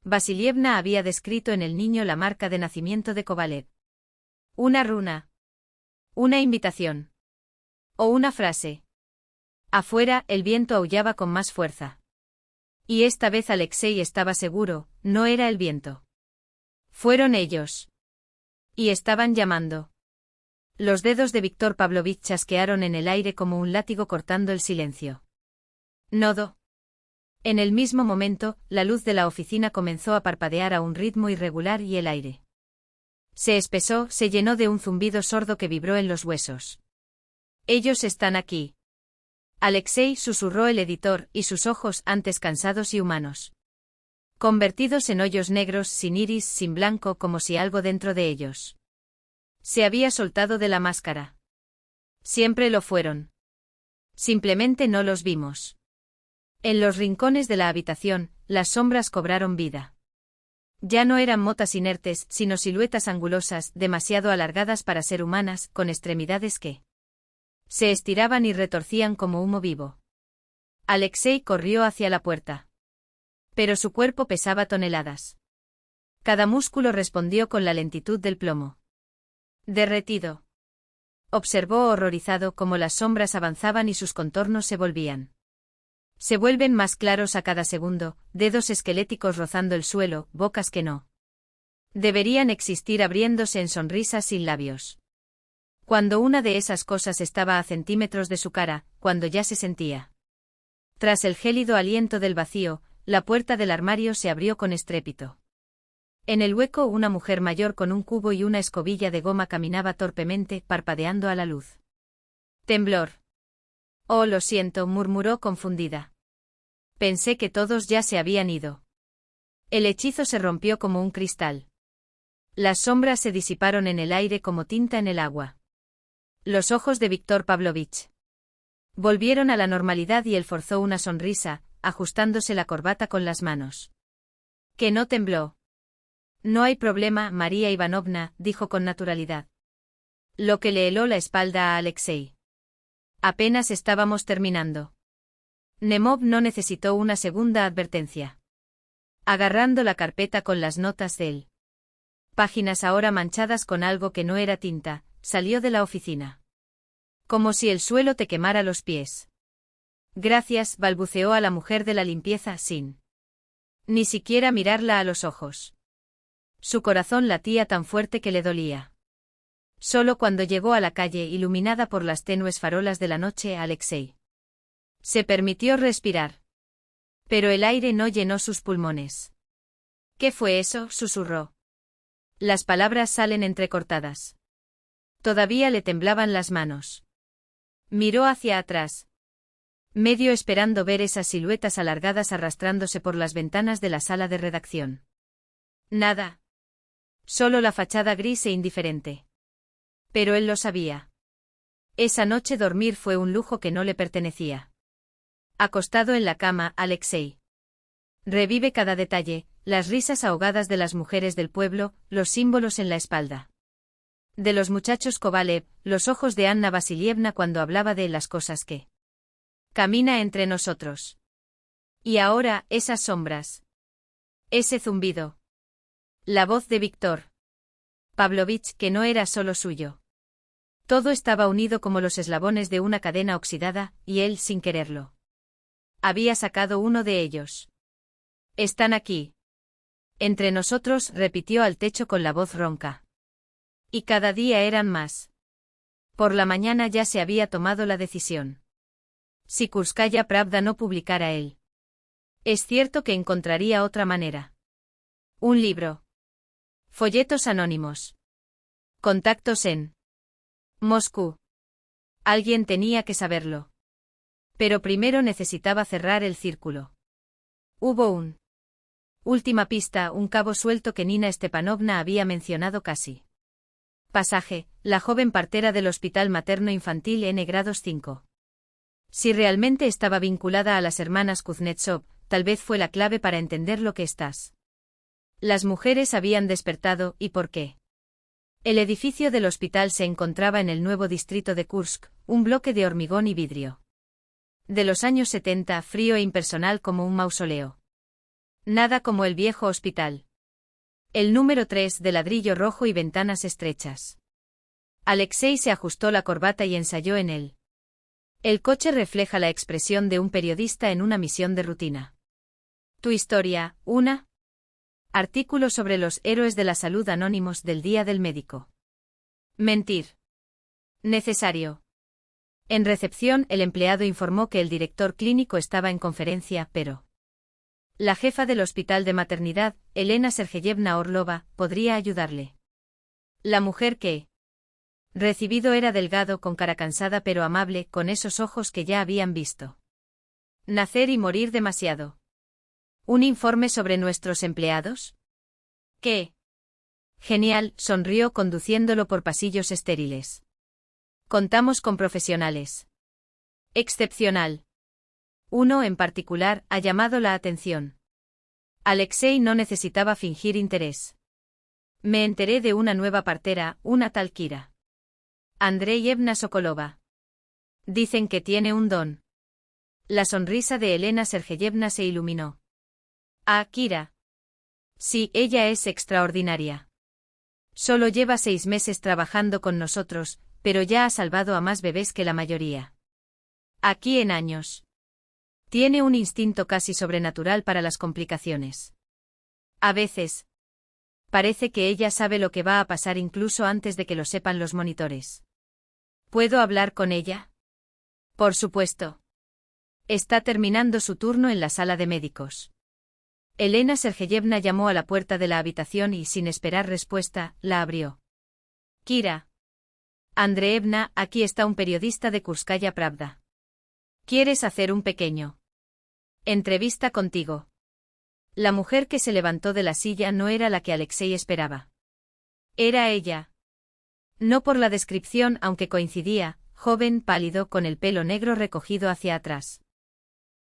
Vasilievna había descrito en el niño, la marca de nacimiento de Kovalev. Una runa. Una invitación. O una frase. Afuera, el viento aullaba con más fuerza. Y esta vez Alexei estaba seguro, no era el viento. Fueron ellos. Y estaban llamando. Los dedos de Víctor Pavlovich chasquearon en el aire como un látigo cortando el silencio. Nodo. En el mismo momento, la luz de la oficina comenzó a parpadear a un ritmo irregular y el aire se espesó, se llenó de un zumbido sordo que vibró en los huesos. Ellos están aquí. Alexei, susurró el editor, y sus ojos, antes cansados y humanos, convertidos en hoyos negros, sin iris, sin blanco, como si algo dentro de ellos se había soltado de la máscara. Siempre lo fueron. Simplemente no los vimos. En los rincones de la habitación, las sombras cobraron vida. Ya no eran motas inertes, sino siluetas angulosas, demasiado alargadas para ser humanas, con extremidades que se estiraban y retorcían como humo vivo. Alexei corrió hacia la puerta. Pero su cuerpo pesaba toneladas. Cada músculo respondió con la lentitud del plomo. Derretido. Observó horrorizado cómo las sombras avanzaban y sus contornos se volvían. Se vuelven más claros a cada segundo, dedos esqueléticos rozando el suelo, bocas que no deberían existir abriéndose en sonrisas sin labios. Cuando una de esas cosas estaba a centímetros de su cara, cuando ya se sentía. Tras el gélido aliento del vacío, la puerta del armario se abrió con estrépito. En el hueco una mujer mayor con un cubo y una escobilla de goma caminaba torpemente, parpadeando a la luz. Temblor. Oh, lo siento, murmuró confundida. Pensé que todos ya se habían ido. El hechizo se rompió como un cristal. Las sombras se disiparon en el aire como tinta en el agua. Los ojos de Víctor Pavlovich volvieron a la normalidad y él forzó una sonrisa, ajustándose la corbata con las manos. Que no tembló. No hay problema, María Ivanovna, dijo con naturalidad. Lo que le heló la espalda a Alexei. Apenas estábamos terminando. Nemov no necesitó una segunda advertencia. Agarrando la carpeta con las notas de él. Páginas ahora manchadas con algo que no era tinta, salió de la oficina. Como si el suelo te quemara los pies. Gracias, balbuceó a la mujer de la limpieza sin ni siquiera mirarla a los ojos. Su corazón latía tan fuerte que le dolía. Solo cuando llegó a la calle iluminada por las tenues farolas de la noche, Alexei se permitió respirar. Pero el aire no llenó sus pulmones. ¿Qué fue eso?, susurró. Las palabras salen entrecortadas. Todavía le temblaban las manos. Miró hacia atrás, medio esperando ver esas siluetas alargadas arrastrándose por las ventanas de la sala de redacción. Nada. Solo la fachada gris e indiferente. Pero él lo sabía. Esa noche dormir fue un lujo que no le pertenecía. Acostado en la cama, Alexei revive cada detalle, las risas ahogadas de las mujeres del pueblo, los símbolos en la espalda de los muchachos Kovalev, los ojos de Anna Vasilievna cuando hablaba de las cosas que camina entre nosotros. Y ahora, esas sombras. Ese zumbido. La voz de Víctor Pavlovich, que no era solo suyo. Todo estaba unido como los eslabones de una cadena oxidada, y él, sin quererlo, había sacado uno de ellos. Están aquí. Entre nosotros, repitió al techo con la voz ronca. Y cada día eran más. Por la mañana ya se había tomado la decisión. Si Kurskaya Pravda no publicara él. Es cierto que encontraría otra manera. Un libro. Folletos anónimos. Contactos en Moscú. Alguien tenía que saberlo. Pero primero necesitaba cerrar el círculo. Hubo un última pista, un cabo suelto que Nina Stepanovna había mencionado casi. Pasaje, la joven partera del Hospital Materno-Infantil N-Grados 5. Si realmente estaba vinculada a las hermanas Kuznetsov, tal vez fue la clave para entender lo que estás. Las mujeres habían despertado, ¿y por qué? El edificio del hospital se encontraba en el nuevo distrito de Kursk, un bloque de hormigón y vidrio. De los años 70, frío e impersonal como un mausoleo. Nada como el viejo hospital. El número 3 de ladrillo rojo y ventanas estrechas. Alexei se ajustó la corbata y ensayó en él. El coche refleja la expresión de un periodista en una misión de rutina. Tu historia, una. Artículo sobre los héroes de la salud anónimos del Día del Médico. Mentir. Necesario. En recepción, el empleado informó que el director clínico estaba en conferencia, pero la jefa del hospital de maternidad, Elena Sergeyevna Orlova, podría ayudarle. La mujer que recibido era delgado, con cara cansada pero amable, con esos ojos que ya habían visto nacer y morir demasiado. ¿Un informe sobre nuestros empleados? ¿Qué? Genial, sonrió conduciéndolo por pasillos estériles. Contamos con profesionales. Excepcional. Uno en particular ha llamado la atención. Alexei no necesitaba fingir interés. Me enteré de una nueva partera, una tal Kira Andreevna Sokolova. Dicen que tiene un don. La sonrisa de Elena Sergeyevna se iluminó. Ah, Kira. Sí, ella es extraordinaria. Solo lleva 6 meses trabajando con nosotros, pero ya ha salvado a más bebés que la mayoría. Aquí en años. Tiene un instinto casi sobrenatural para las complicaciones. A veces parece que ella sabe lo que va a pasar incluso antes de que lo sepan los monitores. ¿Puedo hablar con ella? Por supuesto. Está terminando su turno en la sala de médicos. Elena Sergeyevna llamó a la puerta de la habitación y, sin esperar respuesta, la abrió. Kira Andreevna, aquí está un periodista de Kurskaya Pravda. ¿Quieres hacer un pequeño entrevista contigo? La mujer que se levantó de la silla no era la que Alexei esperaba. Era ella. No por la descripción, aunque coincidía, joven, pálido, con el pelo negro recogido hacia atrás.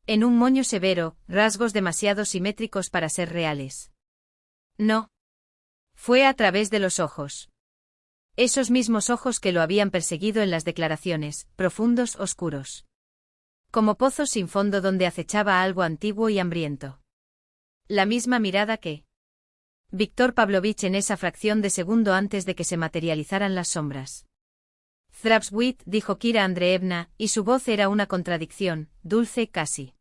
En un moño severo, rasgos demasiado simétricos para ser reales. No. Fue a través de los ojos. Esos mismos ojos que lo habían perseguido en las declaraciones, profundos, oscuros. Como pozos sin fondo donde acechaba algo antiguo y hambriento. La misma mirada que Víctor Pavlovich en esa fracción de segundo antes de que se materializaran las sombras. Zdravstvuyte, dijo Kira Andreevna, y su voz era una contradicción, dulce, casi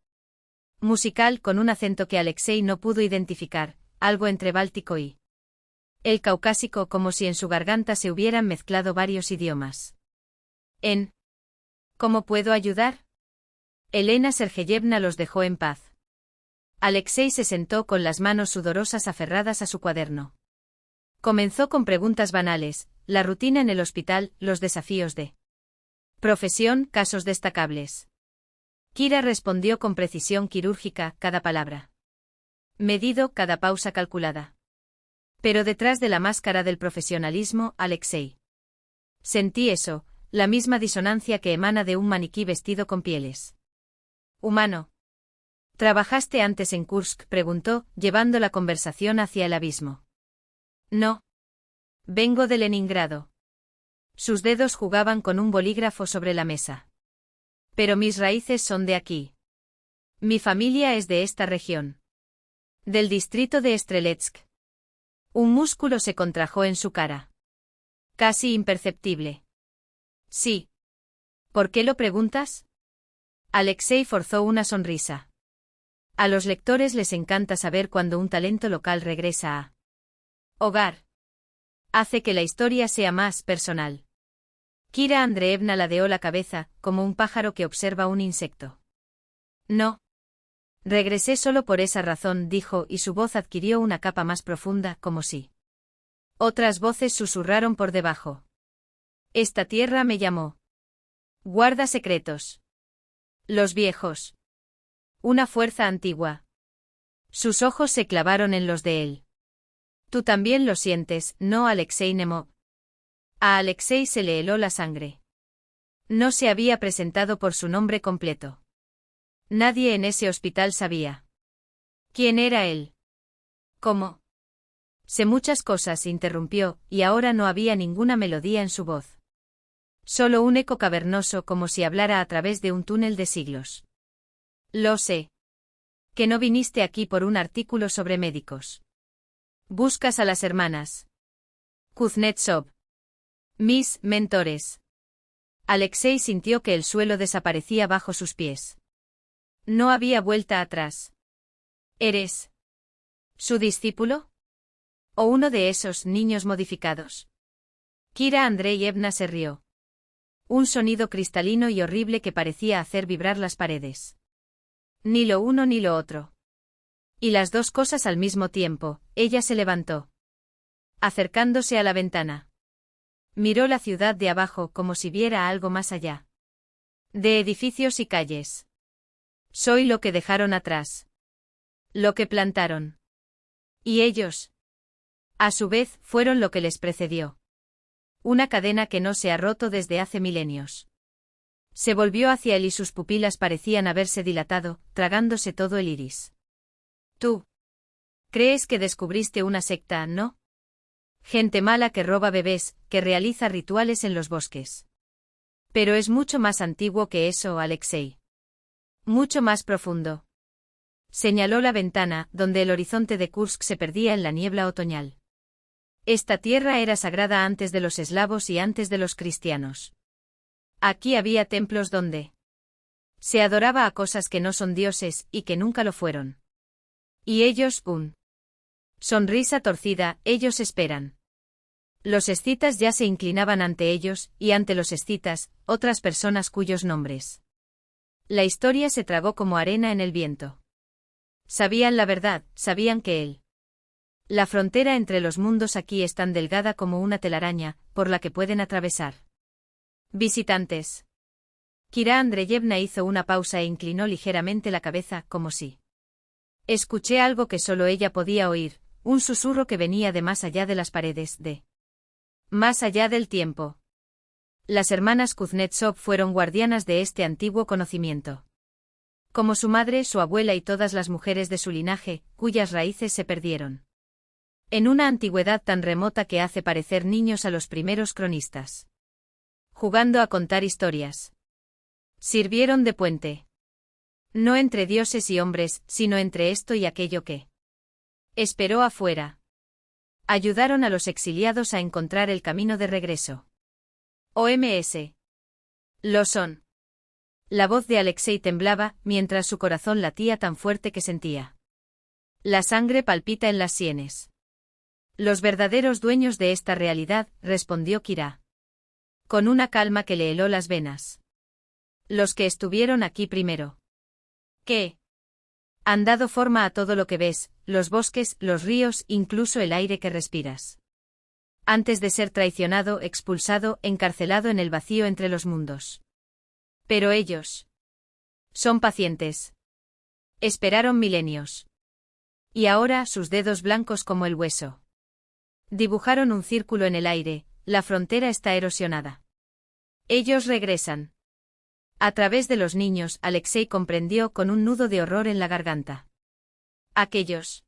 musical, con un acento que Alexei no pudo identificar, algo entre báltico y el caucásico, como si en su garganta se hubieran mezclado varios idiomas. ¿Cómo puedo ayudar? Elena Sergeyevna los dejó en paz. Alexei se sentó con las manos sudorosas aferradas a su cuaderno. Comenzó con preguntas banales, la rutina en el hospital, los desafíos de profesión, casos destacables. Kira respondió con precisión quirúrgica, cada palabra medido, cada pausa calculada. Pero detrás de la máscara del profesionalismo, Alexei sentí eso, la misma disonancia que emana de un maniquí vestido con pieles. Humano. ¿Trabajaste antes en Kursk?, preguntó, llevando la conversación hacia el abismo. No. Vengo de Leningrado. Sus dedos jugaban con un bolígrafo sobre la mesa. Pero mis raíces son de aquí. Mi familia es de esta región. Del distrito de Streletsk. Un músculo se contrajo en su cara. Casi imperceptible. Sí. ¿Por qué lo preguntas? Alexei forzó una sonrisa. A los lectores les encanta saber cuando un talento local regresa a hogar. Hace que la historia sea más personal. Kira Andreevna ladeó la cabeza, como un pájaro que observa un insecto. No. Regresé solo por esa razón, dijo, y su voz adquirió una capa más profunda, como si otras voces susurraron por debajo. Esta tierra me llamó. Guarda secretos. Los viejos. Una fuerza antigua. Sus ojos se clavaron en los de él. Tú también lo sientes, ¿no, Alexei Nemov? A Alexei se le heló la sangre. No se había presentado por su nombre completo. Nadie en ese hospital sabía quién era él. ¿Cómo? Sé muchas cosas, interrumpió, y ahora no había ninguna melodía en su voz. Solo un eco cavernoso, como si hablara a través de un túnel de siglos. Lo sé. Que no viniste aquí por un artículo sobre médicos. Buscas a las hermanas Kuznetsov. Mis mentores. Alexei sintió que el suelo desaparecía bajo sus pies. No había vuelta atrás. ¿Eres su discípulo? ¿O uno de esos niños modificados? Kira Andreevna se rió. Un sonido cristalino y horrible que parecía hacer vibrar las paredes. Ni lo uno ni lo otro. Y las dos cosas al mismo tiempo. Ella se levantó. Acercándose a la ventana. Miró la ciudad de abajo como si viera algo más allá. De edificios y calles. Soy lo que dejaron atrás. Lo que plantaron. Y ellos, a su vez, fueron lo que les precedió. Una cadena que no se ha roto desde hace milenios. Se volvió hacia él y sus pupilas parecían haberse dilatado, tragándose todo el iris. Tú. ¿Crees que descubriste una secta, no? Gente mala que roba bebés, que realiza rituales en los bosques. Pero es mucho más antiguo que eso, Alexei. Mucho más profundo. Señaló la ventana, donde el horizonte de Kursk se perdía en la niebla otoñal. Esta tierra era sagrada antes de los eslavos y antes de los cristianos. Aquí había templos donde se adoraba a cosas que no son dioses y que nunca lo fueron. Y ellos, sonrisa torcida, ellos esperan. Los escitas ya se inclinaban ante ellos, y ante los escitas, otras personas cuyos nombres. La historia se tragó como arena en el viento. Sabían la verdad, sabían que él. La frontera entre los mundos aquí es tan delgada como una telaraña, por la que pueden atravesar. Visitantes. Kira Andreevna hizo una pausa e inclinó ligeramente la cabeza, como si. Escuché algo que solo ella podía oír, un susurro que venía de más allá de las paredes, de más allá del tiempo. Las hermanas Kuznetsov fueron guardianas de este antiguo conocimiento. Como su madre, su abuela y todas las mujeres de su linaje, cuyas raíces se perdieron. En una antigüedad tan remota que hace parecer niños a los primeros cronistas. Jugando a contar historias. Sirvieron de puente. No entre dioses y hombres, sino entre esto y aquello que esperó afuera. Ayudaron a los exiliados a encontrar el camino de regreso. OMS. Lo son. La voz de Alexei temblaba, mientras su corazón latía tan fuerte que sentía. La sangre palpita en las sienes. Los verdaderos dueños de esta realidad, respondió Kira. Con una calma que le heló las venas. Los que estuvieron aquí primero. ¿Qué? Han dado forma a todo lo que ves, los bosques, los ríos, incluso el aire que respiras. Antes de ser traicionado, expulsado, encarcelado en el vacío entre los mundos. Pero ellos son pacientes. Esperaron milenios. Y ahora sus dedos blancos como el hueso. Dibujaron un círculo en el aire, la frontera está erosionada. Ellos regresan. A través de los niños, Alexei comprendió con un nudo de horror en la garganta. Aquellos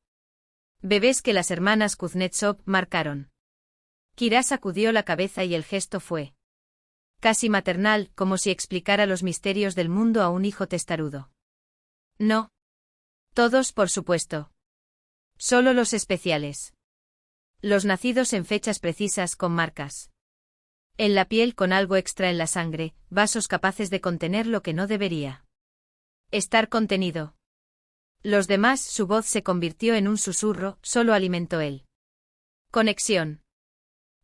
bebés que las hermanas Kuznetsov marcaron. Kira sacudió la cabeza y el gesto fue casi maternal, como si explicara los misterios del mundo a un hijo testarudo. No. Todos, por supuesto. Solo los especiales. Los nacidos en fechas precisas con marcas. En la piel con algo extra en la sangre, vasos capaces de contener lo que no debería estar contenido. Los demás, su voz se convirtió en un susurro, solo alimentó él. Conexión.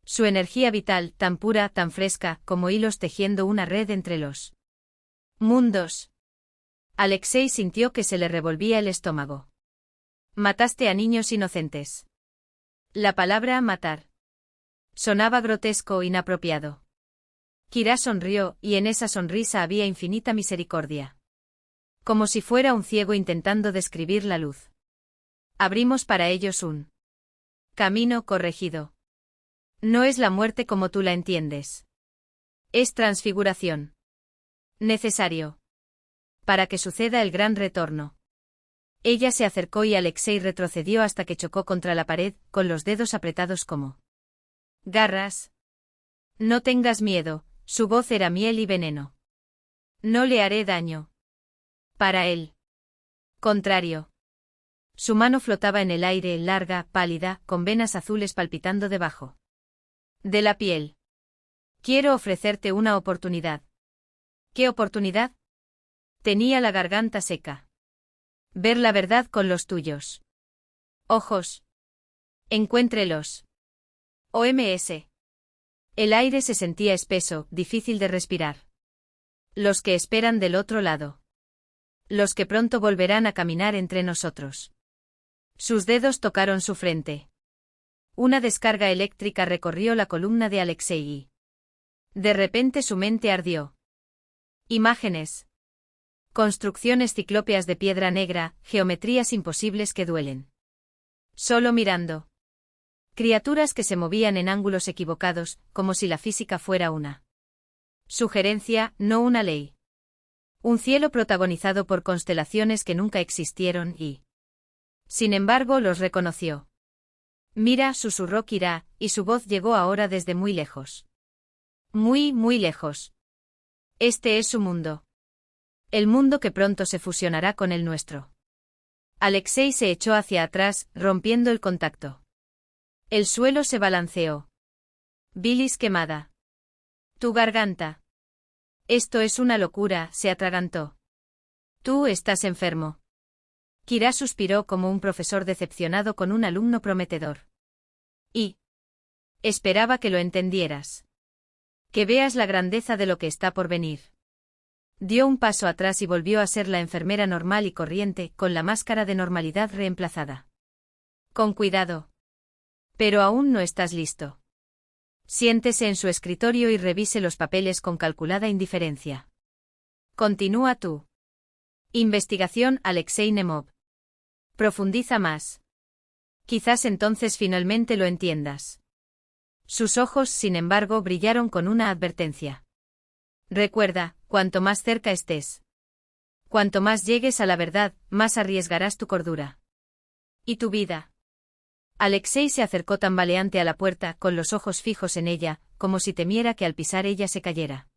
Su energía vital, tan pura, tan fresca, como hilos tejiendo una red entre los mundos. Alexei sintió que se le revolvía el estómago. Mataste a niños inocentes. La palabra matar sonaba grotesco, inapropiado. Kira sonrió, y en esa sonrisa había infinita misericordia. Como si fuera un ciego intentando describir la luz. Abrimos para ellos un camino corregido. No es la muerte como tú la entiendes. Es transfiguración. Necesario. Para que suceda el gran retorno. Ella se acercó y Alexei retrocedió hasta que chocó contra la pared, con los dedos apretados como garras. No tengas miedo, su voz era miel y veneno. No le haré daño. Para él. Contrario. Su mano flotaba en el aire, larga, pálida, con venas azules palpitando debajo de la piel. Quiero ofrecerte una oportunidad. ¿Qué oportunidad? Tenía la garganta seca. Ver la verdad con los tuyos ojos. Encuéntrelos. OMS. El aire se sentía espeso, difícil de respirar. Los que esperan del otro lado. Los que pronto volverán a caminar entre nosotros. Sus dedos tocaron su frente. Una descarga eléctrica recorrió la columna de Alexei. De repente su mente ardió. Imágenes. Construcciones ciclópeas de piedra negra, geometrías imposibles que duelen. Solo mirando. Criaturas que se movían en ángulos equivocados, como si la física fuera una sugerencia, no una ley. Un cielo protagonizado por constelaciones que nunca existieron y... Sin embargo, los reconoció. Mira, susurró Kira, y su voz llegó ahora desde muy lejos. Muy, muy lejos. Este es su mundo. El mundo que pronto se fusionará con el nuestro. Alexei se echó hacia atrás, rompiendo el contacto. El suelo se balanceó. Bilis quemada. Tu garganta. Esto es una locura, se atragantó. Tú estás enfermo. Kira suspiró como un profesor decepcionado con un alumno prometedor. Y esperaba que lo entendieras. Que veas la grandeza de lo que está por venir. Dio un paso atrás y volvió a ser la enfermera normal y corriente, con la máscara de normalidad reemplazada. Con cuidado. Pero aún no estás listo. Siéntese en su escritorio y revise los papeles con calculada indiferencia. Continúa tú. Investigación Alexei Nemov. Profundiza más. Quizás entonces finalmente lo entiendas. Sus ojos, sin embargo, brillaron con una advertencia. Recuerda, cuanto más cerca estés. Cuanto más llegues a la verdad, más arriesgarás tu cordura. ¿Y tu vida? Alexei se acercó tambaleante a la puerta, con los ojos fijos en ella, como si temiera que al pisar ella se cayera.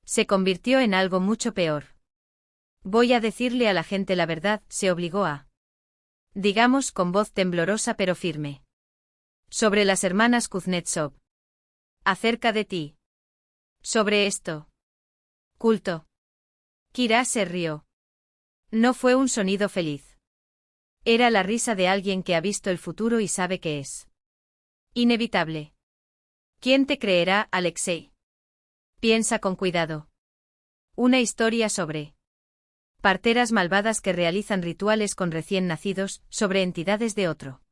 Se convirtió en algo mucho peor. Voy a decirle a la gente la verdad, se obligó a. Digamos con voz temblorosa pero firme. Sobre las hermanas Kuznetsov. Acerca de ti. Sobre esto. Culto. Kira se rió. No fue un sonido feliz. Era la risa de alguien que ha visto el futuro y sabe que es inevitable. ¿Quién te creerá, Alexei? Piensa con cuidado. Una historia sobre parteras malvadas que realizan rituales con recién nacidos, sobre entidades de otro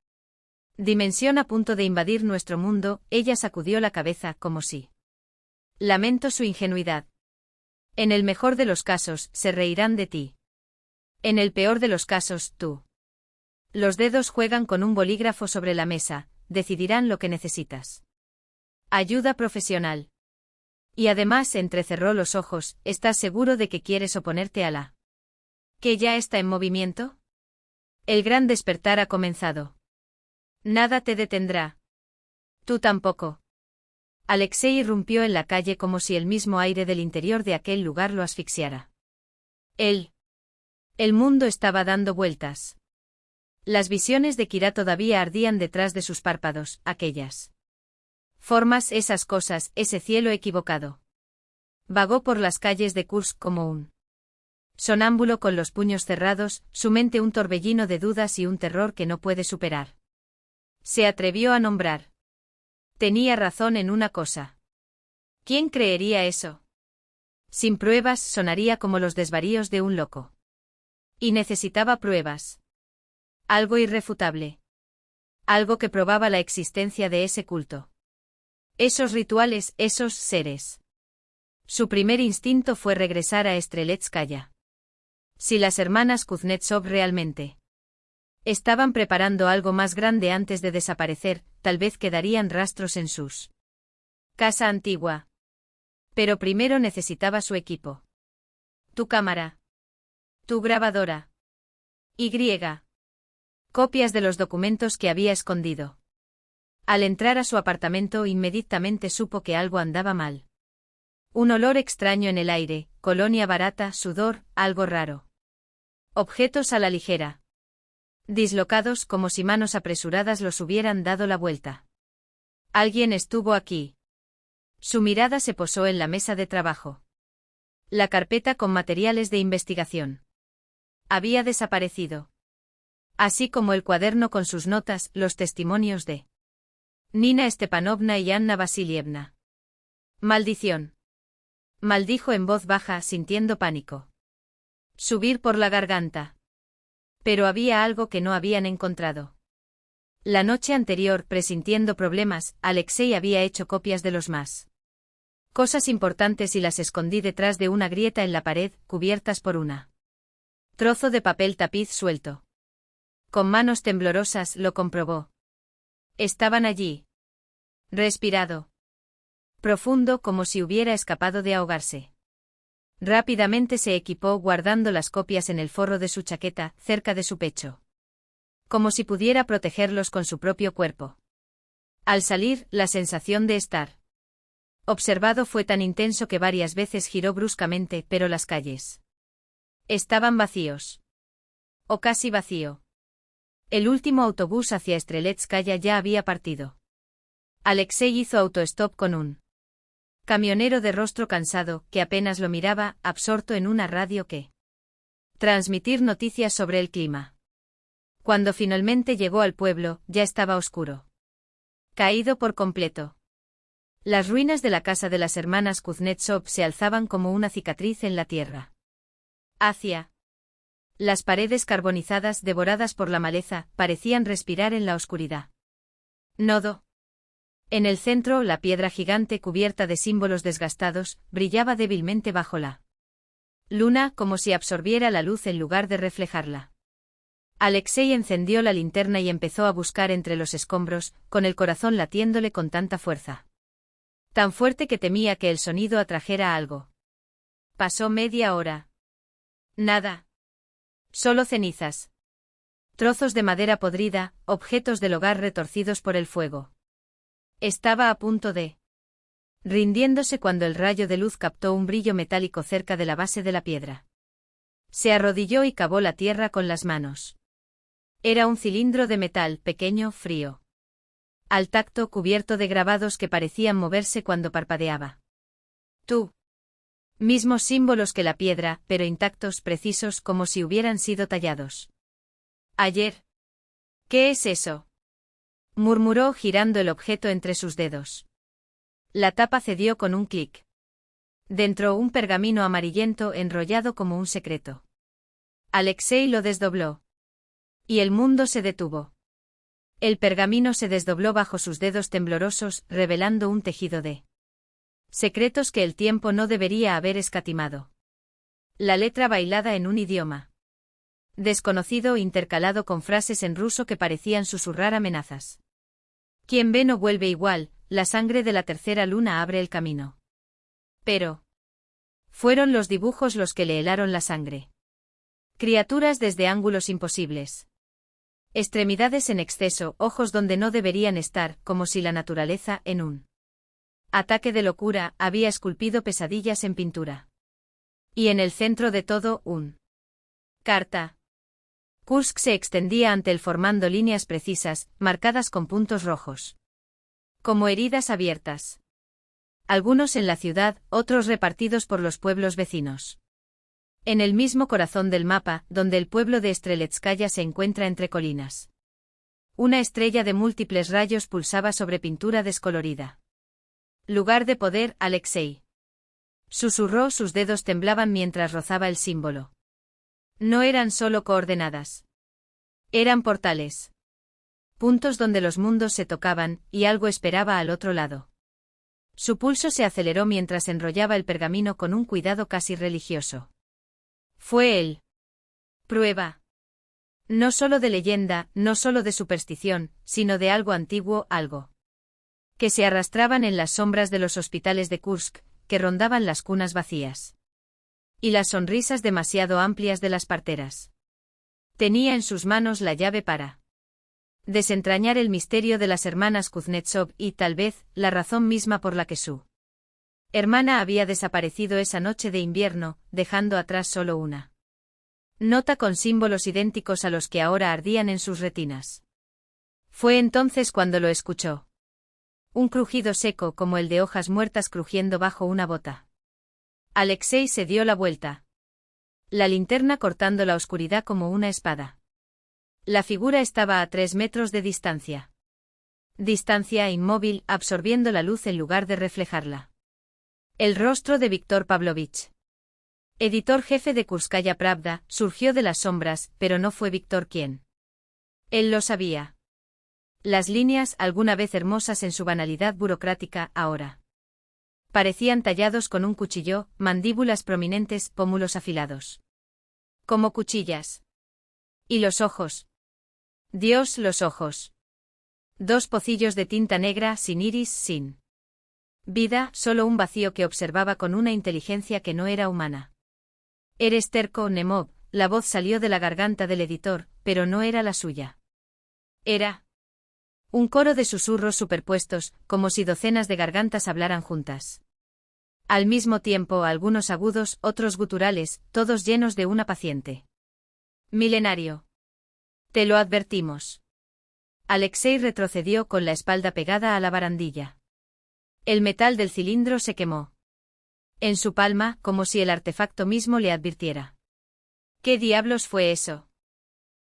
dimensión a punto de invadir nuestro mundo. Ella sacudió la cabeza como si. Lamento su ingenuidad. En el mejor de los casos, se reirán de ti. En el peor de los casos, tú. Los dedos juegan con un bolígrafo sobre la mesa, decidirán lo que necesitas. Ayuda profesional. Y además entrecerró los ojos, ¿estás seguro de que quieres oponerte a la que ya está en movimiento? El gran despertar ha comenzado. Nada te detendrá. Tú tampoco. Alexei irrumpió en la calle como si el mismo aire del interior de aquel lugar lo asfixiara. El mundo estaba dando vueltas. Las visiones de Kira todavía ardían detrás de sus párpados, aquellas formas, esas cosas, ese cielo equivocado. Vagó por las calles de Kursk como un sonámbulo con los puños cerrados, su mente un torbellino de dudas y un terror que no puede superar. Se atrevió a nombrar. Tenía razón en una cosa. ¿Quién creería eso? Sin pruebas sonaría como los desvaríos de un loco. Y necesitaba pruebas. Algo irrefutable. Algo que probaba la existencia de ese culto. Esos rituales, esos seres. Su primer instinto fue regresar a Streletsskaya. Si las hermanas Kuznetsov realmente estaban preparando algo más grande antes de desaparecer, tal vez quedarían rastros en sus casa antigua. Pero primero necesitaba su equipo. Tu cámara. Tu grabadora. Y. Copias de los documentos que había escondido. Al entrar a su apartamento inmediatamente supo que algo andaba mal. Un olor extraño en el aire, colonia barata, sudor, algo raro. Objetos a la ligera. Dislocados como si manos apresuradas los hubieran dado la vuelta. Alguien estuvo aquí. Su mirada se posó en la mesa de trabajo. La carpeta con materiales de investigación había desaparecido. Así como el cuaderno con sus notas, los testimonios de Nina Stepanovna y Anna Vasilievna. Maldición. Maldijo en voz baja, sintiendo pánico. Subir por la garganta. Pero había algo que no habían encontrado. La noche anterior, presintiendo problemas, Alexei había hecho copias de los más cosas importantes y las escondí detrás de una grieta en la pared, cubiertas por una trozo de papel tapiz suelto. Con manos temblorosas lo comprobó. Estaban allí. Respirado. Profundo, como si hubiera escapado de ahogarse. Rápidamente se equipó, guardando las copias en el forro de su chaqueta, cerca de su pecho. Como si pudiera protegerlos con su propio cuerpo. Al salir, la sensación de estar observado fue tan intenso que varias veces giró bruscamente, pero las calles estaban vacíos. O casi vacío. El último autobús hacia Streletskaya ya había partido. Alexei hizo autostop con un camionero de rostro cansado, que apenas lo miraba, absorto en una radio que transmitir noticias sobre el clima. Cuando finalmente llegó al pueblo, ya estaba oscuro. Caído por completo. Las ruinas de la casa de las hermanas Kuznetsov se alzaban como una cicatriz en la tierra. Hacia las paredes carbonizadas, devoradas por la maleza, parecían respirar en la oscuridad. Nodo. En el centro, la piedra gigante cubierta de símbolos desgastados, brillaba débilmente bajo la luna, como si absorbiera la luz en lugar de reflejarla. Alexei encendió la linterna y empezó a buscar entre los escombros, con el corazón latiéndole con tanta fuerza. Tan fuerte que temía que el sonido atrajera algo. Pasó media hora. Nada. Solo cenizas. Trozos de madera podrida, objetos del hogar retorcidos por el fuego. Estaba a punto de rindiéndose cuando el rayo de luz captó un brillo metálico cerca de la base de la piedra. Se arrodilló y cavó la tierra con las manos. Era un cilindro de metal, pequeño, frío. Al tacto, cubierto de grabados que parecían moverse cuando parpadeaba. Tú. Mismos símbolos que la piedra, pero intactos, precisos, como si hubieran sido tallados. Ayer. ¿Qué es eso? Murmuró, girando el objeto entre sus dedos. La tapa cedió con un clic. Dentro, un pergamino amarillento enrollado como un secreto. Alexei lo desdobló. Y el mundo se detuvo. El pergamino se desdobló bajo sus dedos temblorosos, revelando un tejido de secretos que el tiempo no debería haber escatimado. La letra bailada en un idioma desconocido, intercalado con frases en ruso que parecían susurrar amenazas. Quien ve no vuelve igual, la sangre de la tercera luna abre el camino. Pero fueron los dibujos los que le helaron la sangre. Criaturas desde ángulos imposibles. Extremidades en exceso, ojos donde no deberían estar, como si la naturaleza, en un ataque de locura, había esculpido pesadillas en pintura. Y en el centro de todo, un carta. Kursk se extendía ante él formando líneas precisas, marcadas con puntos rojos. Como heridas abiertas. Algunos en la ciudad, otros repartidos por los pueblos vecinos. En el mismo corazón del mapa, donde el pueblo de Streletskaya se encuentra entre colinas. Una estrella de múltiples rayos pulsaba sobre pintura descolorida. Lugar de poder, Alexei. Susurró, sus dedos temblaban mientras rozaba el símbolo. No eran solo coordenadas. Eran portales. Puntos donde los mundos se tocaban, y algo esperaba al otro lado. Su pulso se aceleró mientras enrollaba el pergamino con un cuidado casi religioso. Fue él. Prueba. No solo de leyenda, no solo de superstición, sino de algo antiguo, algo que se arrastraban en las sombras de los hospitales de Kursk, que rondaban las cunas vacías. Y las sonrisas demasiado amplias de las parteras. Tenía en sus manos la llave para desentrañar el misterio de las hermanas Kuznetsov y, tal vez, la razón misma por la que su hermana había desaparecido esa noche de invierno, dejando atrás solo una nota con símbolos idénticos a los que ahora ardían en sus retinas. Fue entonces cuando lo escuchó. Un crujido seco como el de hojas muertas crujiendo bajo una bota. Alexei se dio la vuelta. La linterna cortando la oscuridad como una espada. La figura estaba a 3 metros de distancia. Distancia inmóvil, absorbiendo la luz en lugar de reflejarla. El rostro de Víctor Pavlovich, editor jefe de Kurskaya Pravda, surgió de las sombras, pero no fue Víctor quien. Él lo sabía. Las líneas, alguna vez hermosas en su banalidad burocrática, ahora parecían tallados con un cuchillo, mandíbulas prominentes, pómulos afilados. Como cuchillas. Y los ojos. Dios, los ojos. 2 pocillos de tinta negra, sin iris, sin vida, solo un vacío que observaba con una inteligencia que no era humana. Eres terco, Nemov, la voz salió de la garganta del editor, pero no era la suya. Era un coro de susurros superpuestos, como si docenas de gargantas hablaran juntas. Al mismo tiempo, algunos agudos, otros guturales, todos llenos de una paciente. Milenario. Te lo advertimos. Alexei retrocedió con la espalda pegada a la barandilla. El metal del cilindro se quemó. En su palma, como si el artefacto mismo le advirtiera. ¿Qué diablos fue eso?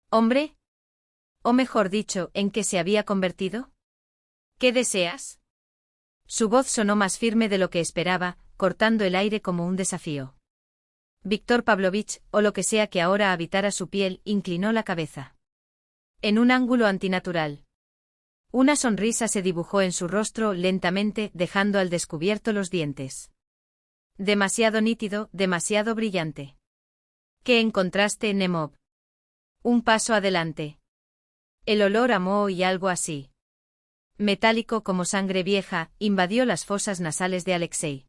¿Hombre? O mejor dicho, ¿en qué se había convertido? ¿Qué deseas? Su voz sonó más firme de lo que esperaba, cortando el aire como un desafío. Víctor Pavlovich, o lo que sea que ahora habitara su piel, inclinó la cabeza. En un ángulo antinatural. Una sonrisa se dibujó en su rostro lentamente, dejando al descubierto los dientes. Demasiado nítido, demasiado brillante. ¿Qué encontraste, Nemov? Un paso adelante. El olor a moho y algo así. Metálico como sangre vieja, invadió las fosas nasales de Alexei.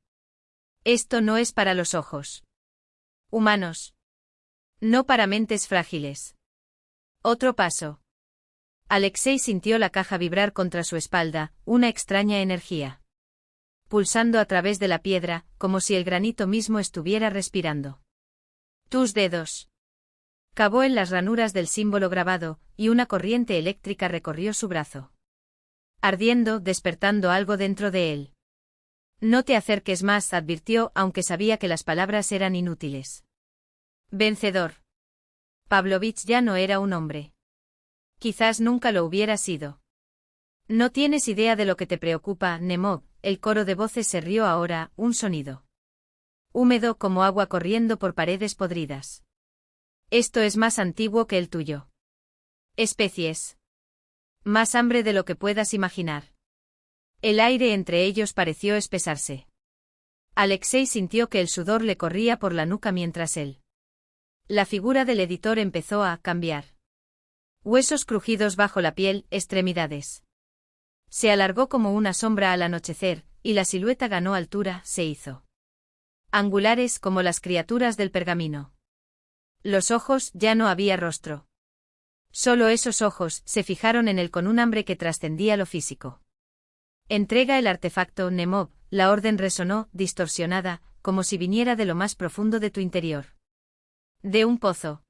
Esto no es para los ojos humanos. No para mentes frágiles. Otro paso. Alexei sintió la caja vibrar contra su espalda, una extraña energía. Pulsando a través de la piedra, como si el granito mismo estuviera respirando. Tus dedos. Cavó en las ranuras del símbolo grabado, y una corriente eléctrica recorrió su brazo. Ardiendo, despertando algo dentro de él. No te acerques más, advirtió, aunque sabía que las palabras eran inútiles. Vencedor. Pavlovich ya no era un hombre. Quizás nunca lo hubiera sido. No tienes idea de lo que te preocupa, Nemov. El coro de voces se rió ahora, un sonido húmedo como agua corriendo por paredes podridas. Esto es más antiguo que el tuyo. Especies. Más hambre de lo que puedas imaginar. El aire entre ellos pareció espesarse. Alexei sintió que el sudor le corría por la nuca mientras él. La figura del editor empezó a cambiar. Huesos crujidos bajo la piel, extremidades. Se alargó como una sombra al anochecer, y la silueta ganó altura, se hizo angulares como las criaturas del pergamino. Los ojos, ya no había rostro. Solo esos ojos se fijaron en él con un hambre que trascendía lo físico. Entrega el artefacto, Nemov, la orden resonó, distorsionada, como si viniera de lo más profundo de tu interior. De un pozo.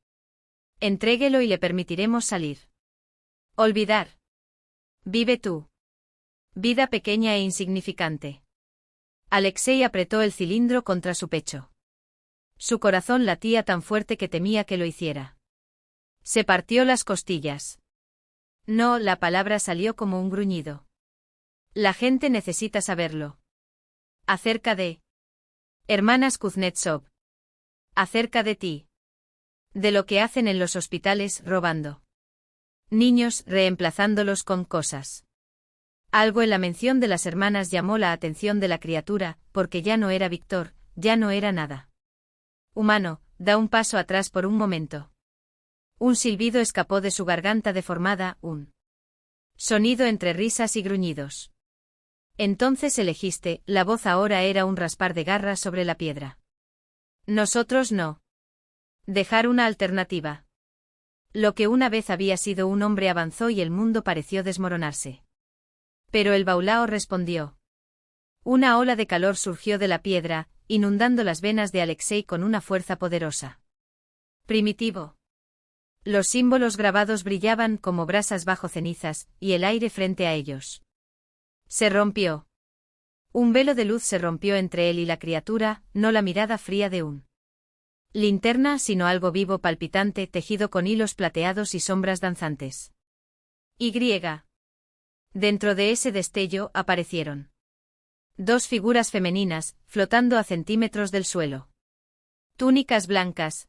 Entréguelo y le permitiremos salir. Olvidar. Vive tú. Vida pequeña e insignificante. Alexei apretó el cilindro contra su pecho. Su corazón latía tan fuerte que temía que lo hiciera. Se partió las costillas. No, la palabra salió como un gruñido. La gente necesita saberlo. Acerca de hermanas Kuznetsov. Acerca de ti. De lo que hacen en los hospitales, robando niños, reemplazándolos con cosas. Algo en la mención de las hermanas llamó la atención de la criatura, porque ya no era Víctor, ya no era nada humano. Da un paso atrás por un momento. Un silbido escapó de su garganta deformada, un sonido entre risas y gruñidos. Entonces elegiste, la voz ahora era un raspar de garras sobre la piedra. Nosotros no. Dejar una alternativa. Lo que una vez había sido un hombre avanzó y el mundo pareció desmoronarse. Pero el baulao respondió. Una ola de calor surgió de la piedra, inundando las venas de Alexei con una fuerza poderosa. Primitivo. Los símbolos grabados brillaban como brasas bajo cenizas, y el aire frente a ellos Se rompió. Un velo de luz se rompió entre él y la criatura, no la mirada fría de un linterna, sino algo vivo palpitante tejido con hilos plateados y sombras danzantes. Y. Dentro de ese destello aparecieron dos figuras femeninas, flotando a centímetros del suelo. Túnicas blancas.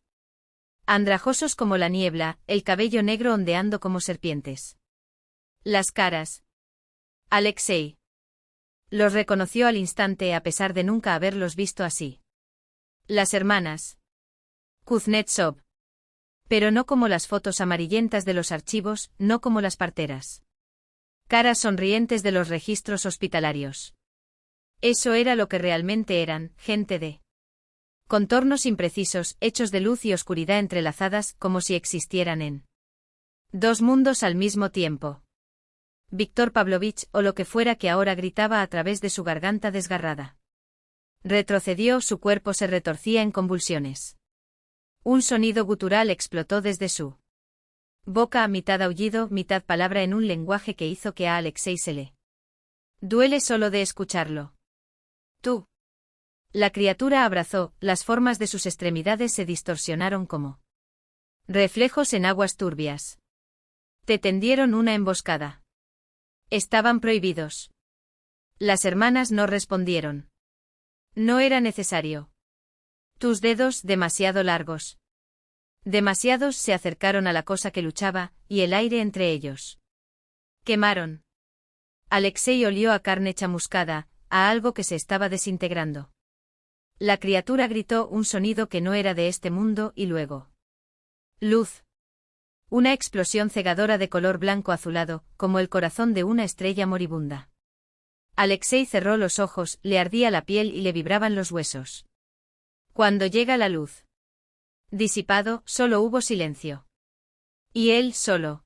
Andrajosos como la niebla, el cabello negro ondeando como serpientes. Las caras. Alexei los reconoció al instante a pesar de nunca haberlos visto así. Las hermanas Kuznetsov. Pero no como las fotos amarillentas de los archivos, no como las parteras caras sonrientes de los registros hospitalarios. Eso era lo que realmente eran, gente de contornos imprecisos, hechos de luz y oscuridad entrelazadas como si existieran en dos mundos al mismo tiempo. Víctor Pavlovich, o lo que fuera que ahora gritaba a través de su garganta desgarrada. Retrocedió, su cuerpo se retorcía en convulsiones. Un sonido gutural explotó desde su boca, a mitad aullido, mitad palabra, en un lenguaje que hizo que a Alexei se le duele solo de escucharlo. Tú. La criatura abrazó, las formas de sus extremidades se distorsionaron como reflejos en aguas turbias. Te tendieron una emboscada. Estaban prohibidos. Las hermanas no respondieron. No era necesario. Tus dedos, demasiado largos. Demasiados, se acercaron a la cosa que luchaba, y el aire entre ellos quemaron. Alexei olió a carne chamuscada, a algo que se estaba desintegrando. La criatura gritó un sonido que no era de este mundo y luego. Luz. Una explosión cegadora de color blanco azulado, como el corazón de una estrella moribunda. Alexei cerró los ojos, le ardía la piel y le vibraban los huesos. Cuando llega la luz. Disipado, solo hubo silencio. Y él solo.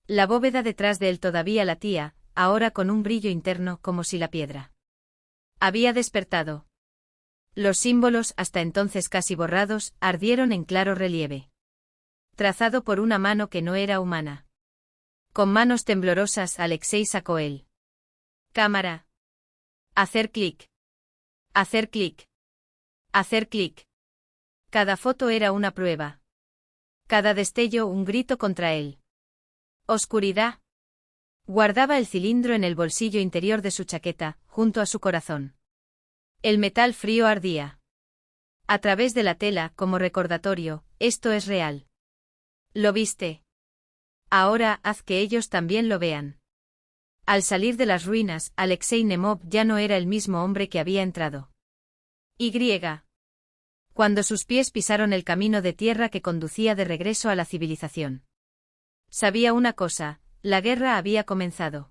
La bóveda detrás de él todavía latía, ahora con un brillo interno como si la piedra había despertado. Los símbolos, hasta entonces casi borrados, ardieron en claro relieve. Trazado por una mano que no era humana. Con manos temblorosas, Alexei sacó él. Cámara. Hacer clic. Hacer clic. Hacer clic. Cada foto era una prueba. Cada destello un grito contra él. Oscuridad. Guardaba el cilindro en el bolsillo interior de su chaqueta, junto a su corazón. El metal frío ardía. A través de la tela, como recordatorio, esto es real. ¿Lo viste? Ahora haz que ellos también lo vean. Al salir de las ruinas, Alexei Nemov ya no era el mismo hombre que había entrado. Y. Cuando sus pies pisaron el camino de tierra que conducía de regreso a la civilización. Sabía una cosa, la guerra había comenzado.